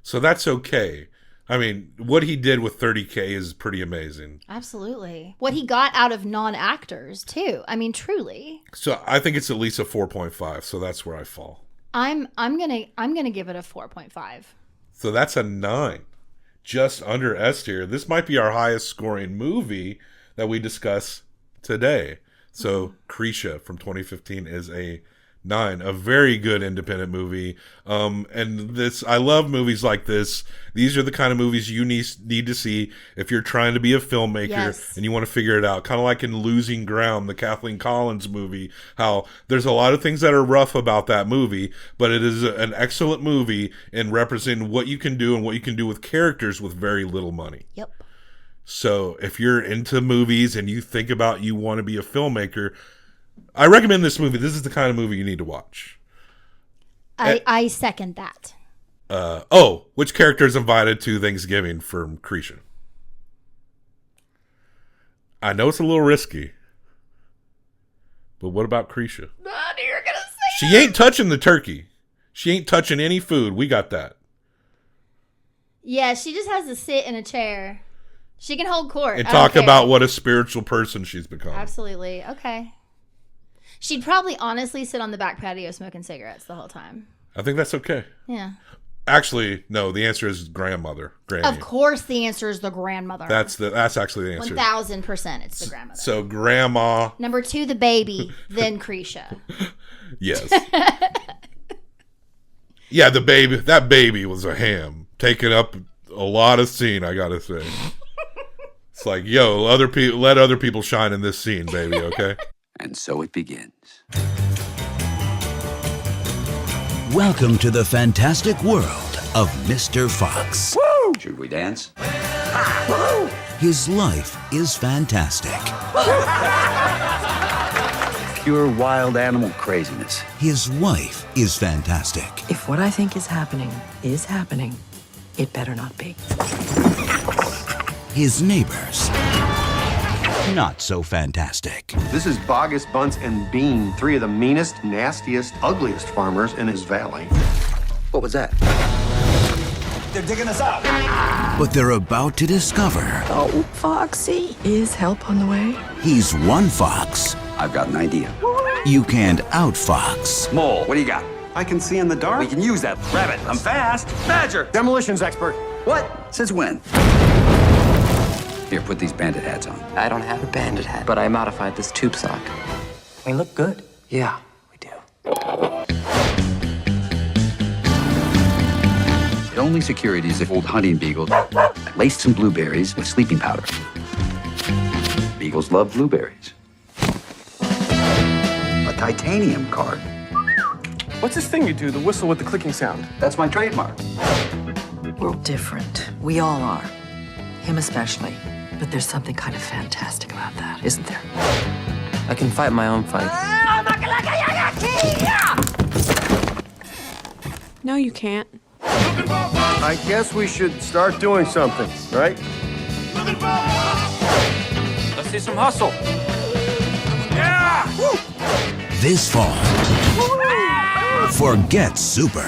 So that's okay. I mean, what he did with 30K is pretty amazing. Absolutely. What he got out of non-actors too. I mean, truly. So I think it's at least a 4.5. So that's where I fall. I'm gonna give it a 4.5. So that's a 9, just under S tier. This might be our highest scoring movie that we discuss today. So Krisha from 2015 is a 9, a very good independent movie. I love movies like this. These are the kind of movies you need to see if you're trying to be a filmmaker and you want to figure it out. Kind of like in Losing Ground, the Kathleen Collins movie, how there's a lot of things that are rough about that movie, but it is an excellent movie in representing what you can do and what you can do with characters with very little money. Yep. So if you're into movies and you think about you want to be a filmmaker, I recommend this movie. This is the kind of movie you need to watch. I second that. Which character is invited to Thanksgiving from Krisha? I know it's a little risky, but what about Krisha? You're gonna say she ain't touching the turkey. She ain't touching any food. We got that. Yeah, she just has to sit in a chair. She can hold court. And talk about what a spiritual person she's become. Absolutely. Okay. She'd probably honestly sit on the back patio smoking cigarettes the whole time. I think that's okay. Yeah. Actually, no, the answer is grandmother. Granny. Of course the answer is the grandmother. That's actually the answer. 1000% it's the grandmother. So grandma. Number 2, the baby, then Krisha. Yes. Yeah, that baby was a ham. Taking up a lot of scene, I gotta say. It's like, yo, let other people shine in this scene, baby, okay? And so it begins. Welcome to the fantastic world of Mr. Fox. Woo! Should we dance? Woo! His life is fantastic. Pure wild animal craziness. His wife is fantastic. If what I think is happening, it better not be. His neighbors, not so fantastic. This is Bogus, Bunce, and Bean, 3 of the meanest, nastiest, ugliest farmers in his valley. What was that? They're digging us out. But they're about to discover. Oh, Foxy. Is help on the way? He's one fox. I've got an idea. You can't out-fox. Mole, what do you got? I can see in the dark. We can use that. Rabbit, I'm fast. Badger. Demolitions expert. What? Since when? Here, put these bandit hats on. I don't have a bandit hat, but I modified this tube sock. We look good. Yeah, we do. The only security is if old hunting beagle laced some blueberries with sleeping powder. Beagles love blueberries. A titanium card. What's this thing you do, the whistle with the clicking sound? That's my trademark. We're different. We all are. Him especially. But there's something kind of fantastic about that, isn't there? I can fight my own fight. No, you can't. I guess we should start doing something, right? Let's see some hustle. Yeah! Woo! This fall, forget Super.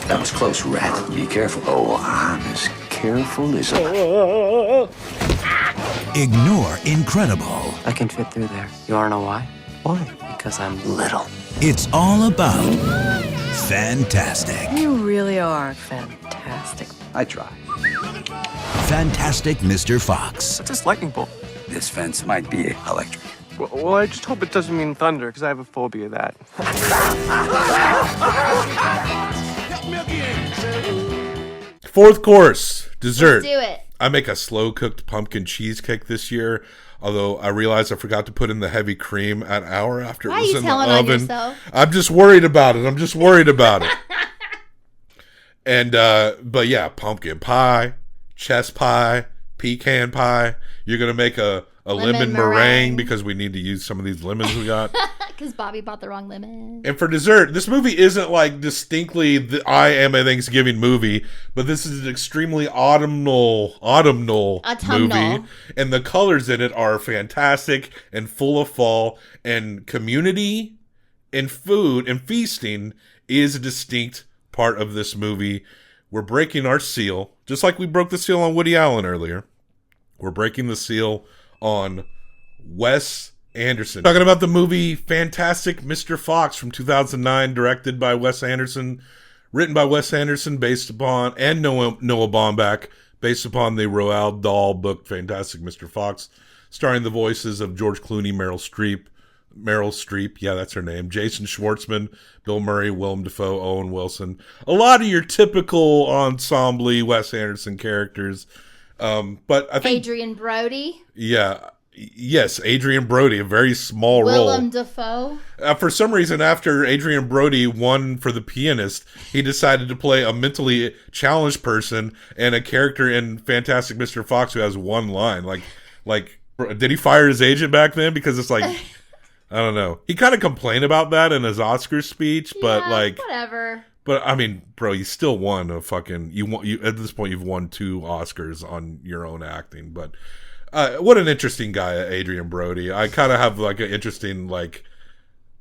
That was close, rat. Be careful. Oh, I'm as careful as Ignore Incredible. I can fit through there. You wanna know why? Why? Because I'm little. It's all about fantastic. You really are fantastic. I try. Fantastic Mr. Fox. What's this lightning bolt? This fence might be electric. Well, I just hope it doesn't mean thunder, because I have a phobia of that. Fourth course, dessert. Let's do it. I make a slow-cooked pumpkin cheesecake this year. Although I realized I forgot to put in the heavy cream an hour after Why it was are you in the telling on oven. yourself? I'm just worried about it. And but yeah, pumpkin pie, chess pie, pecan pie. You're gonna make a lemon meringue because we need to use some of these lemons we got. Because Bobby bought the wrong lemon. And for dessert, this movie isn't like distinctly the I Am a Thanksgiving movie, but this is an extremely autumnal movie. And the colors in it are fantastic and full of fall. And community and food and feasting is a distinct part of this movie. We're breaking our seal, just like we broke the seal on Woody Allen earlier. We're breaking the seal on Wes Anderson. Talking about the movie Fantastic Mr. Fox from 2009, directed by Wes Anderson, written by Wes Anderson, based upon, and Noah Baumbach, based upon the Roald Dahl book Fantastic Mr. Fox, starring the voices of George Clooney, Meryl Streep, yeah, that's her name, Jason Schwartzman, Bill Murray, Willem Dafoe, Owen Wilson. A lot of your typical ensemble Wes Anderson characters. But I think Adrian Brody. Yeah. Yes, Adrian Brody, a very small role. Willem Dafoe. For some reason, after Adrian Brody won for The Pianist, he decided to play a mentally challenged person and a character in Fantastic Mr. Fox who has one line. Like, did he fire his agent back then? Because it's like, I don't know. He kind of complained about that in his Oscar speech, but whatever. But I mean, bro, you still won a fucking. You at this point, you've won 2 Oscars on your own acting, but. What an interesting guy, Adrian Brody. I kind of have like an interesting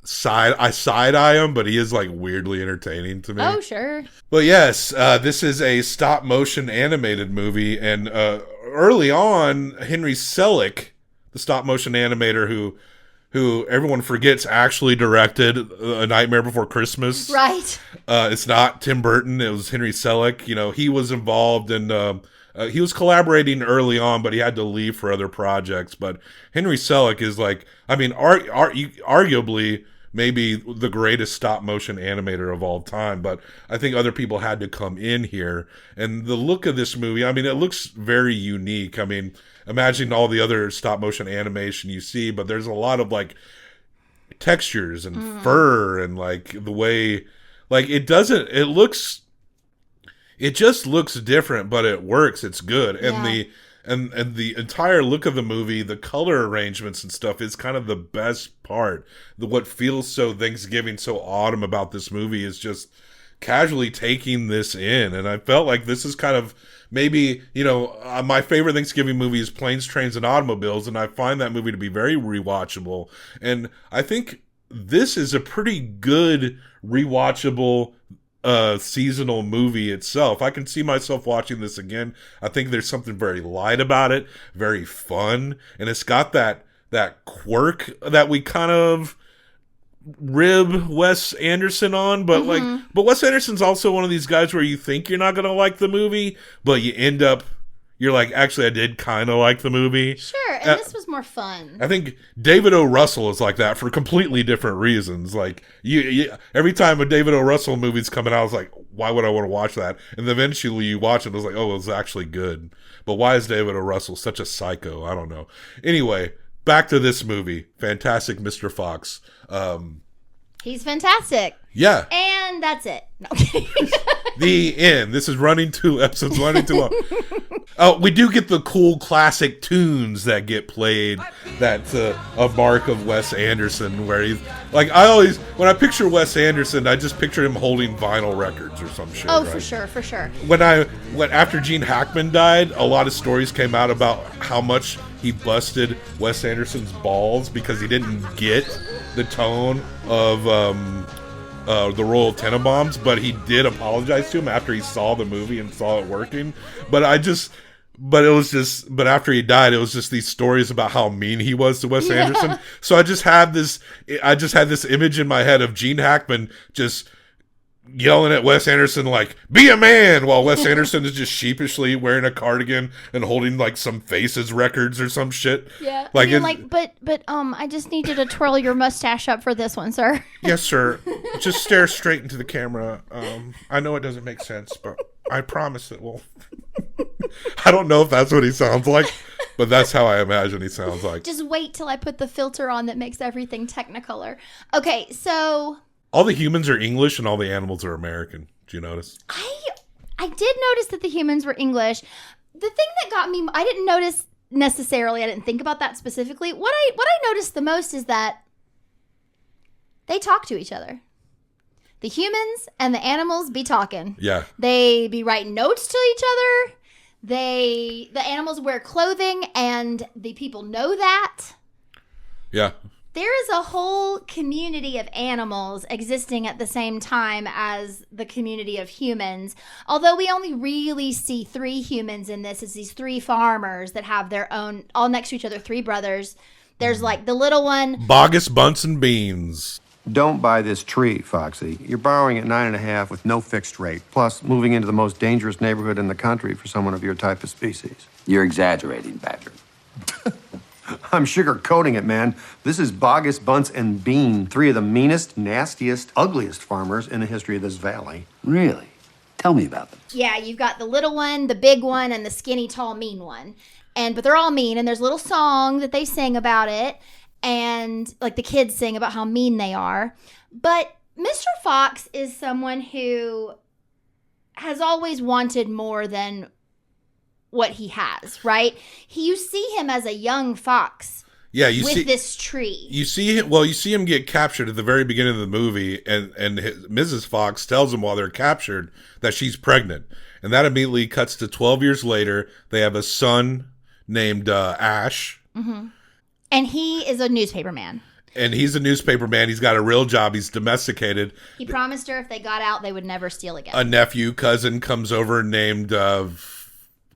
side eye him, but he is like weirdly entertaining to me. Oh, sure. But yes, this is a stop motion animated movie, and early on, Henry Selick, the stop motion animator who everyone forgets actually directed A Nightmare Before Christmas. Right. It's not Tim Burton. It was Henry Selick. You know, he was involved in. He was collaborating early on, but he had to leave for other projects. But Henry Selick is like, I mean, arguably maybe the greatest stop motion animator of all time. But I think other people had to come in here. And the look of this movie, I mean, it looks very unique. I mean, imagine all the other stop motion animation you see, but there's a lot of like textures and fur and like the way, like it just looks different, but it works. It's good. And the entire look of the movie, the color arrangements and stuff is kind of the best part. What feels so Thanksgiving, so autumn about this movie is just casually taking this in. And I felt like this is kind of maybe, my favorite Thanksgiving movie is Planes, Trains, and Automobiles. And I find that movie to be very rewatchable. And I think this is a pretty good rewatchable seasonal movie itself. I can see myself watching this again. I think there's something very light about it, very fun, and it's got that quirk that we kind of rib Wes Anderson on, but but Wes Anderson's also one of these guys where you think you're not gonna like the movie, but you end up you're like, actually, I did kind of like the movie. Sure, and this was more fun. I think David O. Russell is like that for completely different reasons. Like, you every time a David O. Russell movie's coming out, I was like, why would I want to watch that? And then eventually you watch it, and it's like, oh, it was actually good. But why is David O. Russell such a psycho? I don't know. Anyway, back to this movie. Fantastic Mr. Fox. He's fantastic. Yeah. And that's it. No. The end. This is running 2 episodes, running too long. Oh, we do get the cool classic tunes that get played. That's a mark of Wes Anderson, where he's like, when I picture Wes Anderson, I just picture him holding vinyl records or some shit. Oh, right? for sure. When after Gene Hackman died, a lot of stories came out about how much he busted Wes Anderson's balls because he didn't get the tone of the Royal Tenenbaums, but he did apologize to him after he saw the movie and saw it working. But after he died, it was just these stories about how mean he was to Wes Anderson. So I just had this image in my head of Gene Hackman just yelling at Wes Anderson like, be a man, while Wes Anderson is just sheepishly wearing a cardigan and holding like some Faces records or some shit. Yeah. Like, but I just need you to twirl your mustache up for this one, sir. Yes, sir. Just stare straight into the camera. I know it doesn't make sense, but I promise it will. I don't know if that's what he sounds like, But that's how I imagine he sounds like. Just wait till I put the filter on that makes everything Technicolor. Okay, so All the humans are English and all the animals are American. Do you notice? I did notice that the humans were English. The thing that got me, I didn't notice necessarily, I didn't think about that specifically. What I noticed the most is that they talk to each other. The humans and the animals be talking. Yeah. They be writing notes to each other. The animals wear clothing and the people know that. Yeah. There is a whole community of animals existing at the same time as the community of humans. Although we only really see 3 humans in this. It's these 3 farmers that have their own, all next to each other, 3 brothers. There's like the little one. Bogus Bunsen Beans. Don't buy this tree, Foxy. You're borrowing at 9.5 with no fixed rate. Plus, moving into the most dangerous neighborhood in the country for someone of your type of species. You're exaggerating, Badger. I'm sugarcoating it, man. This is Bogus, Bunce, and Bean, 3 of the meanest, nastiest, ugliest farmers in the history of this valley. Really? Tell me about them. Yeah, you've got the little one, the big one, and the skinny, tall, mean one. But they're all mean, and there's a little song that they sing about it. And like the kids sing about how mean they are. But Mr. Fox is someone who has always wanted more than what he has, right? You see him as a young fox. Yeah, you with see this tree. You see him. Well, you see him get captured at the very beginning of the movie, and Mrs. Fox tells him while they're captured that she's pregnant, and that immediately cuts to 12 years later. They have a son named Ash. Mm-hmm. And he is a newspaper man. And he's a newspaper man. He's got a real job. He's domesticated. He promised her if they got out, they would never steal again. A cousin comes over named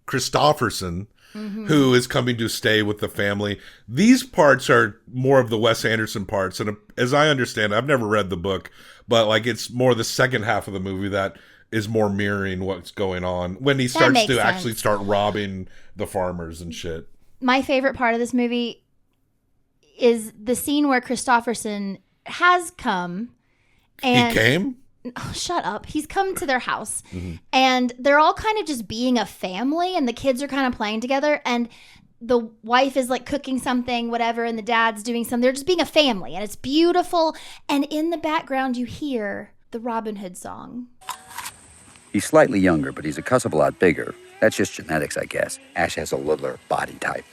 Christopherson, who is coming to stay with the family. These parts are more of the Wes Anderson parts. And as I understand, I've never read the book, but like it's more the second half of the movie that is more mirroring what's going on when he starts to actually start robbing the farmers and shit. My favorite part of this movie is the scene where Christopherson has come. And he came? Oh, shut up. He's come to their house. Mm-hmm. And they're all kind of just being a family. And the kids are kind of playing together. And the wife is like cooking something, whatever. And the dad's doing something. They're just being a family. And it's beautiful. And in the background, you hear the Robin Hood song. He's slightly younger, but he's a cuss of a lot bigger. That's just genetics, I guess. Ash has a littler body type.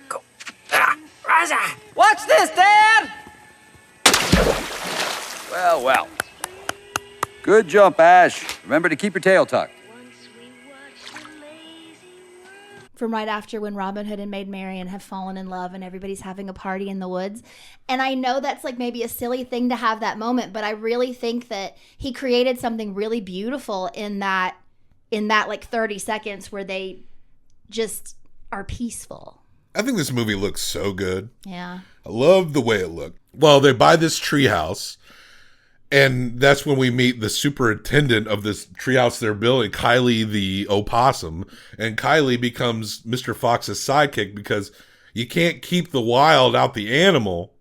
Go. Raza! Watch this, Dad! Well. Good jump, Ash. Remember to keep your tail tucked. From right after when Robin Hood and Maid Marian have fallen in love and everybody's having a party in the woods. And I know that's like maybe a silly thing to have that moment, but I really think that he created something really beautiful in that like 30 seconds where they just are peaceful. I think this movie looks so good. Yeah. I love the way it looked. Well, they buy this treehouse, and that's when we meet the superintendent of this treehouse they're building, Kylie the opossum. And Kylie becomes Mr. Fox's sidekick because you can't keep the wild out the animal.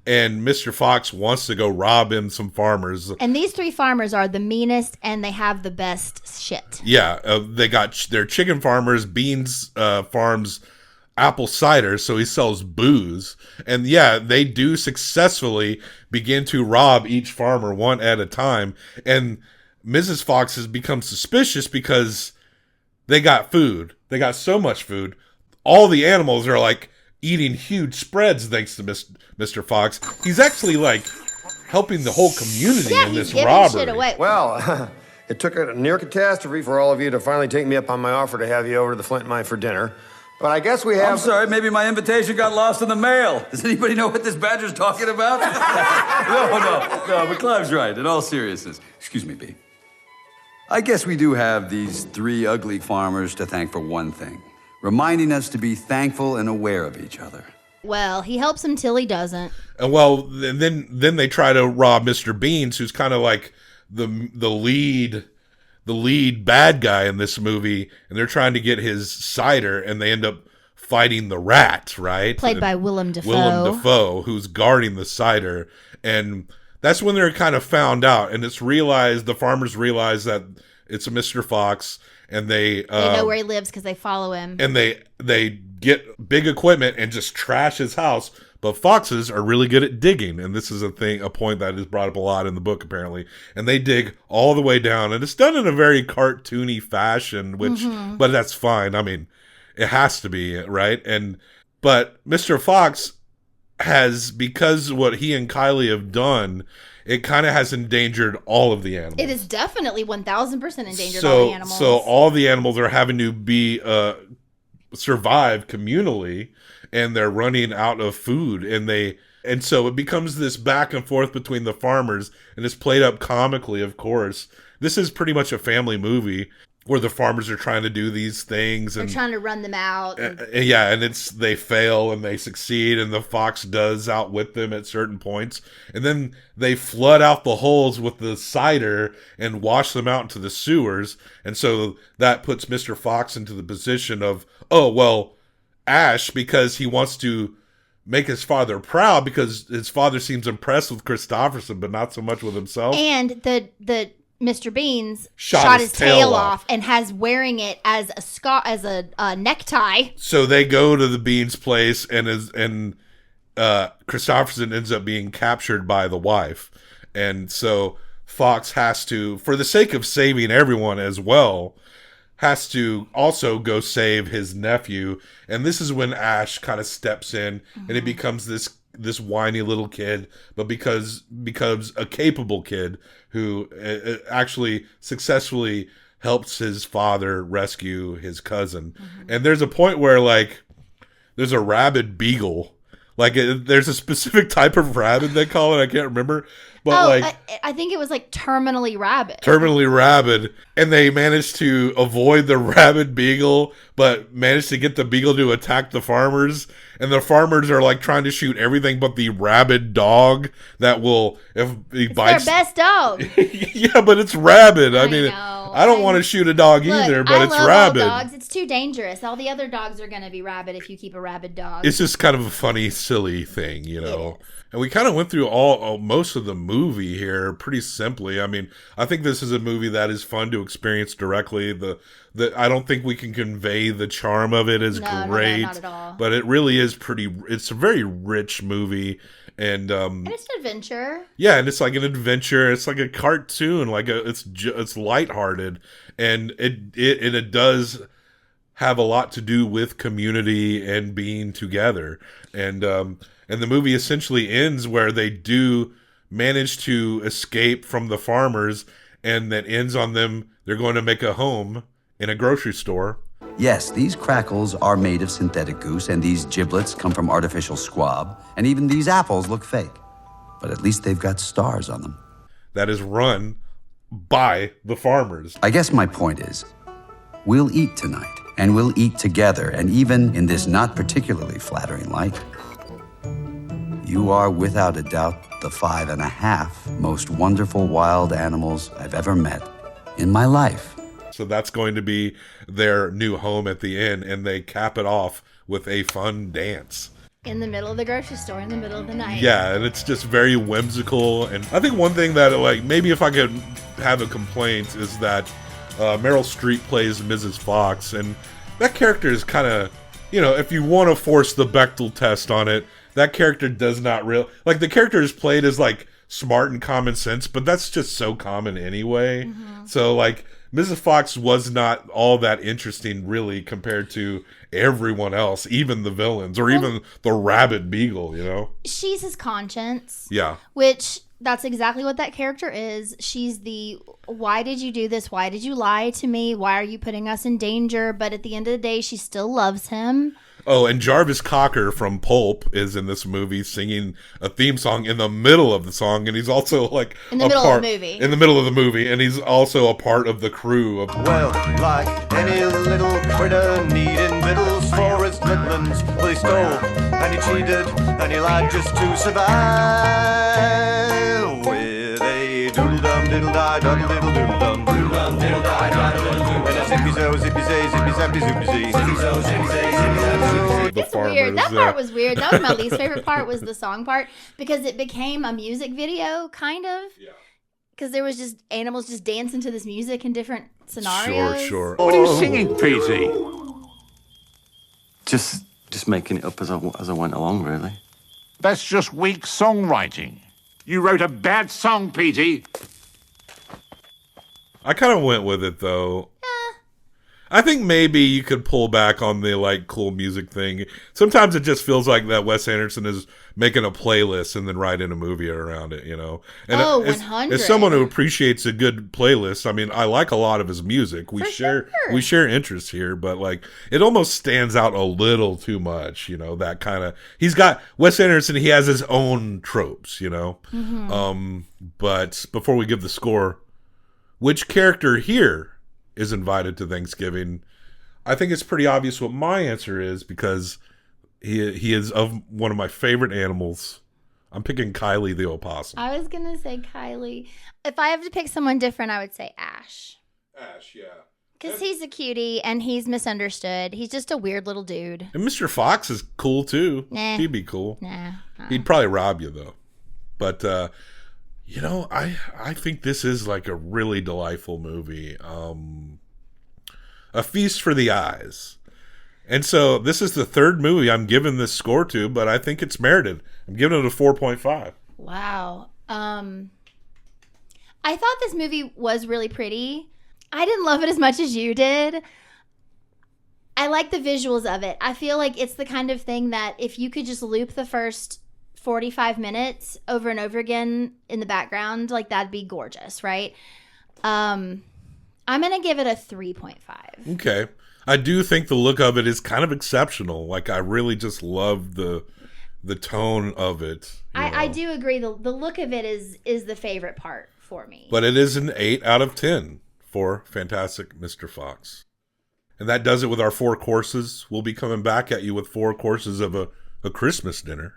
And Mr. Fox wants to go rob him some farmers. And these 3 farmers are the meanest and they have the best shit. Yeah, they got their chicken farmers, Beans farms, apple cider, so he sells booze. And yeah, they do successfully begin to rob each farmer one at a time. And Mrs. Fox has become suspicious because they got food. They got so much food. All the animals are like eating huge spreads thanks to Mr. Fox. He's actually like helping the whole community in this robbery. Shit away. Well, it took a near catastrophe for all of you to finally take me up on my offer to have you over to the Flint Mine for dinner. But I guess we have... I'm sorry, maybe my invitation got lost in the mail. Does anybody know what this badger's talking about? No, but Clive's right, in all seriousness. Excuse me, B. I guess we do have these 3 ugly farmers to thank for one thing. Reminding us to be thankful and aware of each other. Well, he helps him till he doesn't. And well, then they try to rob Mr. Beans, who's kind of like the lead bad guy in this movie, and they're trying to get his cider, and they end up fighting the rat, right? Played by Willem Dafoe. Willem Dafoe, who's guarding the cider, and that's when they're kind of found out, and it's realized, the farmers realize that it's a Mr. Fox, and they know where he lives because they follow him. And they get big equipment and just trash his house. But foxes are really good at digging, and this is a point that is brought up a lot in the book, apparently. And they dig all the way down, and it's done in a very cartoony fashion, which, but that's fine. I mean, it has to be, right? But Mr. Fox has, because what he and Kylie have done, it kind of has endangered all of the animals. It is definitely 1,000% endangered all the animals. So all the animals are having to be survive communally, and they're running out of food, and so it becomes this back and forth between the farmers, and it's played up comically, of course. This is pretty much a family movie where the farmers are trying to do these things, and they're trying to run them out. And they fail and they succeed, and the fox does outwit them at certain points, and then they flood out the holes with the cider and wash them out into the sewers, and so that puts Mr. Fox into the position of, oh well, Ash, because he wants to make his father proud, because his father seems impressed with Christopherson, but not so much with himself. And the Mr. Beans shot his tail off and has wearing it as a necktie. So they go to the Beans place, and Christopherson ends up being captured by the wife, and so Fox has to, for the sake of saving everyone as well, has to also go save his nephew. And this is when Ash kind of steps in, and he becomes this whiny little kid, but becomes a capable kid who actually successfully helps his father rescue his cousin. And there's a point where, like, there's a rabid beagle. Like, there's a specific type of rabbit they call it. I can't remember. But I think it was like terminally rabid. Terminally rabid. And they managed to avoid the rabid beagle, but managed to get the beagle to attack the farmers. And the farmers are like trying to shoot everything but the rabid dog that will, if he bites. Their best dog. Yeah, but it's rabid. I mean, I don't want to shoot a dog either, but it's rabid. All dogs. It's too dangerous. All the other dogs are going to be rabid if you keep a rabid dog. It's just kind of a funny, silly thing, you know. And we kind of went through most of the movie here pretty simply. I mean, I think this is a movie that is fun to experience directly. I don't think we can convey the charm of it as great, not at all. But it really is it's a very rich movie. And it's an adventure. Yeah, and it's like an adventure. It's like a cartoon. It's lighthearted, and it does have a lot to do with community and being together. And the movie essentially ends where they do manage to escape from the farmers, and that ends on them. They're going to make a home in a grocery store. Yes, these crackles are made of synthetic goose, and these giblets come from artificial squab, and even these apples look fake. But at least they've got stars on them. That is run by the farmers. I guess my point is, we'll eat tonight, and we'll eat together, and even in this not particularly flattering light, you are without a doubt the 5.5 most wonderful wild animals I've ever met in my life. So that's going to be their new home at the end, and they cap it off with a fun dance. In the middle of the grocery store, in the middle of the night. Yeah, and it's just very whimsical. And I think one thing that, like, maybe if I could have a complaint is that Meryl Streep plays Mrs. Fox, and that character is kind of, you know, if you want to force the Bechdel test on it, that character does not like, the character is played as, like, smart and common sense, but that's just so common anyway. So, like, Mrs. Fox was not all that interesting, really, compared to everyone else, even the villains, or even the rabid beagle, you know? She's his conscience. Yeah. Which, that's exactly what that character is. She's the, why did you do this? Why did you lie to me? Why are you putting us in danger? But at the end of the day, she still loves him. Oh, and Jarvis Cocker from Pulp is in this movie singing a theme song in the middle of the song, and he's also like in the middle of the movie. In the middle of the movie, and he's also a part of the crew. Well, like any little critter needing victuals for his littlins, well, he stole and he cheated and he lied just to survive. With a doodle-dum, diddle-die, doodle-diddle-doodle-dum, doodle-dum, diddle-die, doodle-diddle-dum, and a zippy-zo, zippy-zay, zippy-zappy, zoopy-zee, zippy-zo, zippy-zay, zippy-zappy, zoopy-zee. with the It's farmers. weird. That part was weird. That was my least favorite part, was the song part, because it became a music video, kind of. Yeah. Because there was just animals just dancing to this music in different scenarios. Sure. What are you singing, Petey? Just making it up as I went along, really. That's just weak songwriting. You wrote a bad song, Petey. I kind of went with it, though. I think maybe you could pull back on the, like, cool music thing. Sometimes it just feels like that Wes Anderson is making a playlist and then writing a movie around it, you know? And 100. As someone who appreciates a good playlist, I mean, I like a lot of his music. We share interests here, but, like, it almost stands out a little too much, you know, that kind of... He's got... Wes Anderson, he has his own tropes, you know? Mm-hmm. But before we give the score, which character here is invited to Thanksgiving? I think it's pretty obvious what my answer is, because he is of one of my favorite animals. I'm picking Kylie the opossum. I was going to say Kylie. If I have to pick someone different, I would say Ash. Ash, yeah. Because he's a cutie and he's misunderstood. He's just a weird little dude. And Mr. Fox is cool too. Nah. He'd be cool. Nah. He'd probably rob you though. But you know, I think this is like a really delightful movie. A feast for the eyes. And so this is the third movie I'm giving this score to, but I think it's merited. I'm giving it a 4.5. Wow. I thought this movie was really pretty. I didn't love it as much as you did. I like the visuals of it. I feel like it's the kind of thing that if you could just loop the first 45 minutes over and over again in the background, like, that'd be gorgeous, right? I'm going to give it a 3.5. Okay. I do think the look of it is kind of exceptional. Like, I really just love the tone of it. I do agree. The look of it is the favorite part for me. But it is an 8 out of 10 for Fantastic Mr. Fox. And that does it with our 4 courses. We'll be coming back at you with 4 courses of a Christmas dinner.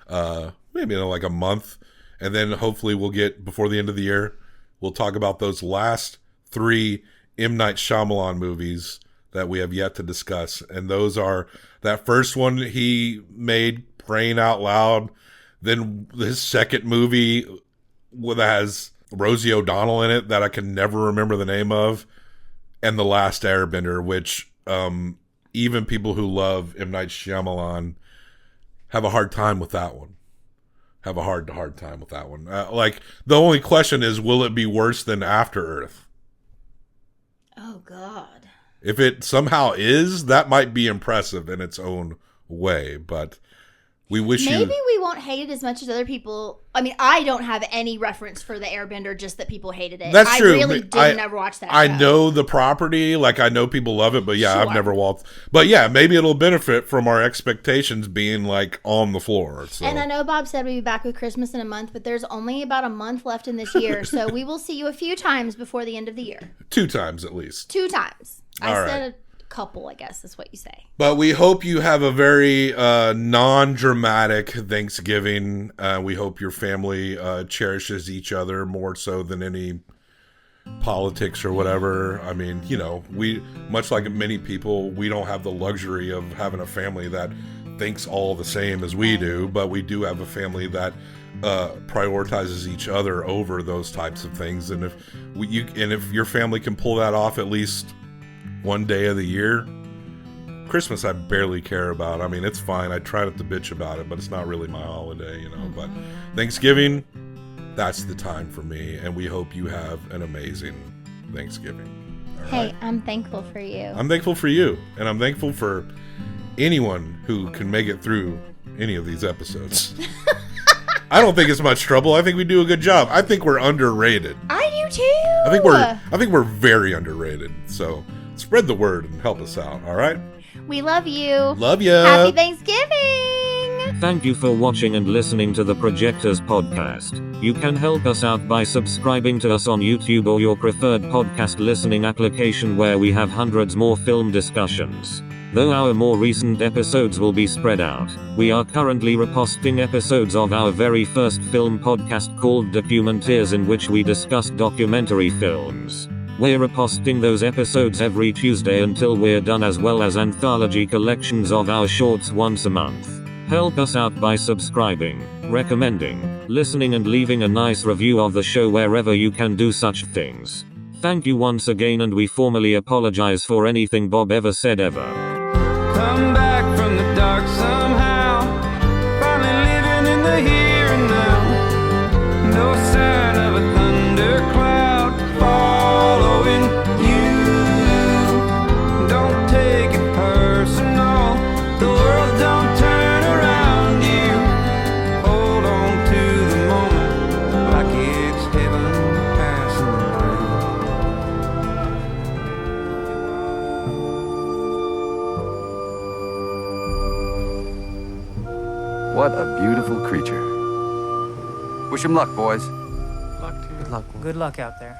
Maybe in like a month. And then hopefully we'll get, before the end of the year, we'll talk about those last 3 M. Night Shyamalan movies that we have yet to discuss. And those are that first one he made, Praying Out Loud. Then his second movie that has Rosie O'Donnell in it that I can never remember the name of. And The Last Airbender, which even people who love M. Night Shyamalan have a hard time with that one. Have a hard time with that one. Like, the only question is, will it be worse than After Earth? Oh, God. If it somehow is, that might be impressive in its own way, but we wish Maybe we won't hate it as much as other people. I mean, I don't have any reference for The Airbender, just that people hated it. That's true. I really didn't ever watch that I show. know the property, like I know people love it, but yeah, Sure. I've never walked. But yeah, maybe it'll benefit from our expectations being like on the floor. So. And I know Bob said we'd be back with Christmas in a month, but there's only about a month left in this year, so we will see you a few times before the end of the year. 2 times at least. 2 times. I All said right. a couple, I guess is what you say. But we hope you have a very non-dramatic Thanksgiving. We hope your family cherishes each other more so than any politics or whatever. I mean, you know, we, much like many people, we don't have the luxury of having a family that thinks all the same as we do, but we do have a family that prioritizes each other over those types of things. And if your family can pull that off at least one day of the year, Christmas I barely care about. I mean, it's fine. I try not to bitch about it, but it's not really my holiday, you know. But Thanksgiving, that's the time for me, and we hope you have an amazing Thanksgiving. All Hey, right? I'm thankful for you. I'm thankful for you, and I'm thankful for anyone who can make it through any of these episodes. I don't think it's much trouble. I think we do a good job. I think we're underrated. I do too. I think we're very underrated. So spread the word and help us out. All right. We love you. Love ya. Happy Thanksgiving. Thank you for watching and listening to the Projectors Podcast. You can help us out by subscribing to us on YouTube or your preferred podcast listening application, where we have hundreds more film discussions. Though our more recent episodes will be spread out, we are currently reposting episodes of our very first film podcast called Documenteers, in which we discuss documentary films. We're reposting those episodes every Tuesday until we're done, as well as anthology collections of our shorts once a month. Help us out by subscribing, recommending, listening, and leaving a nice review of the show wherever you can do such things. Thank you once again, and we formally apologize for anything Bob ever said ever. Come back from the dark somehow, finally living in the here and now. No sign of a thundercloud following you. Don't take it personal, the world don't turn around you. Hold on to the moment like it's heaven passing through. What a beautiful creature. Wish him luck, boys. Good luck out there.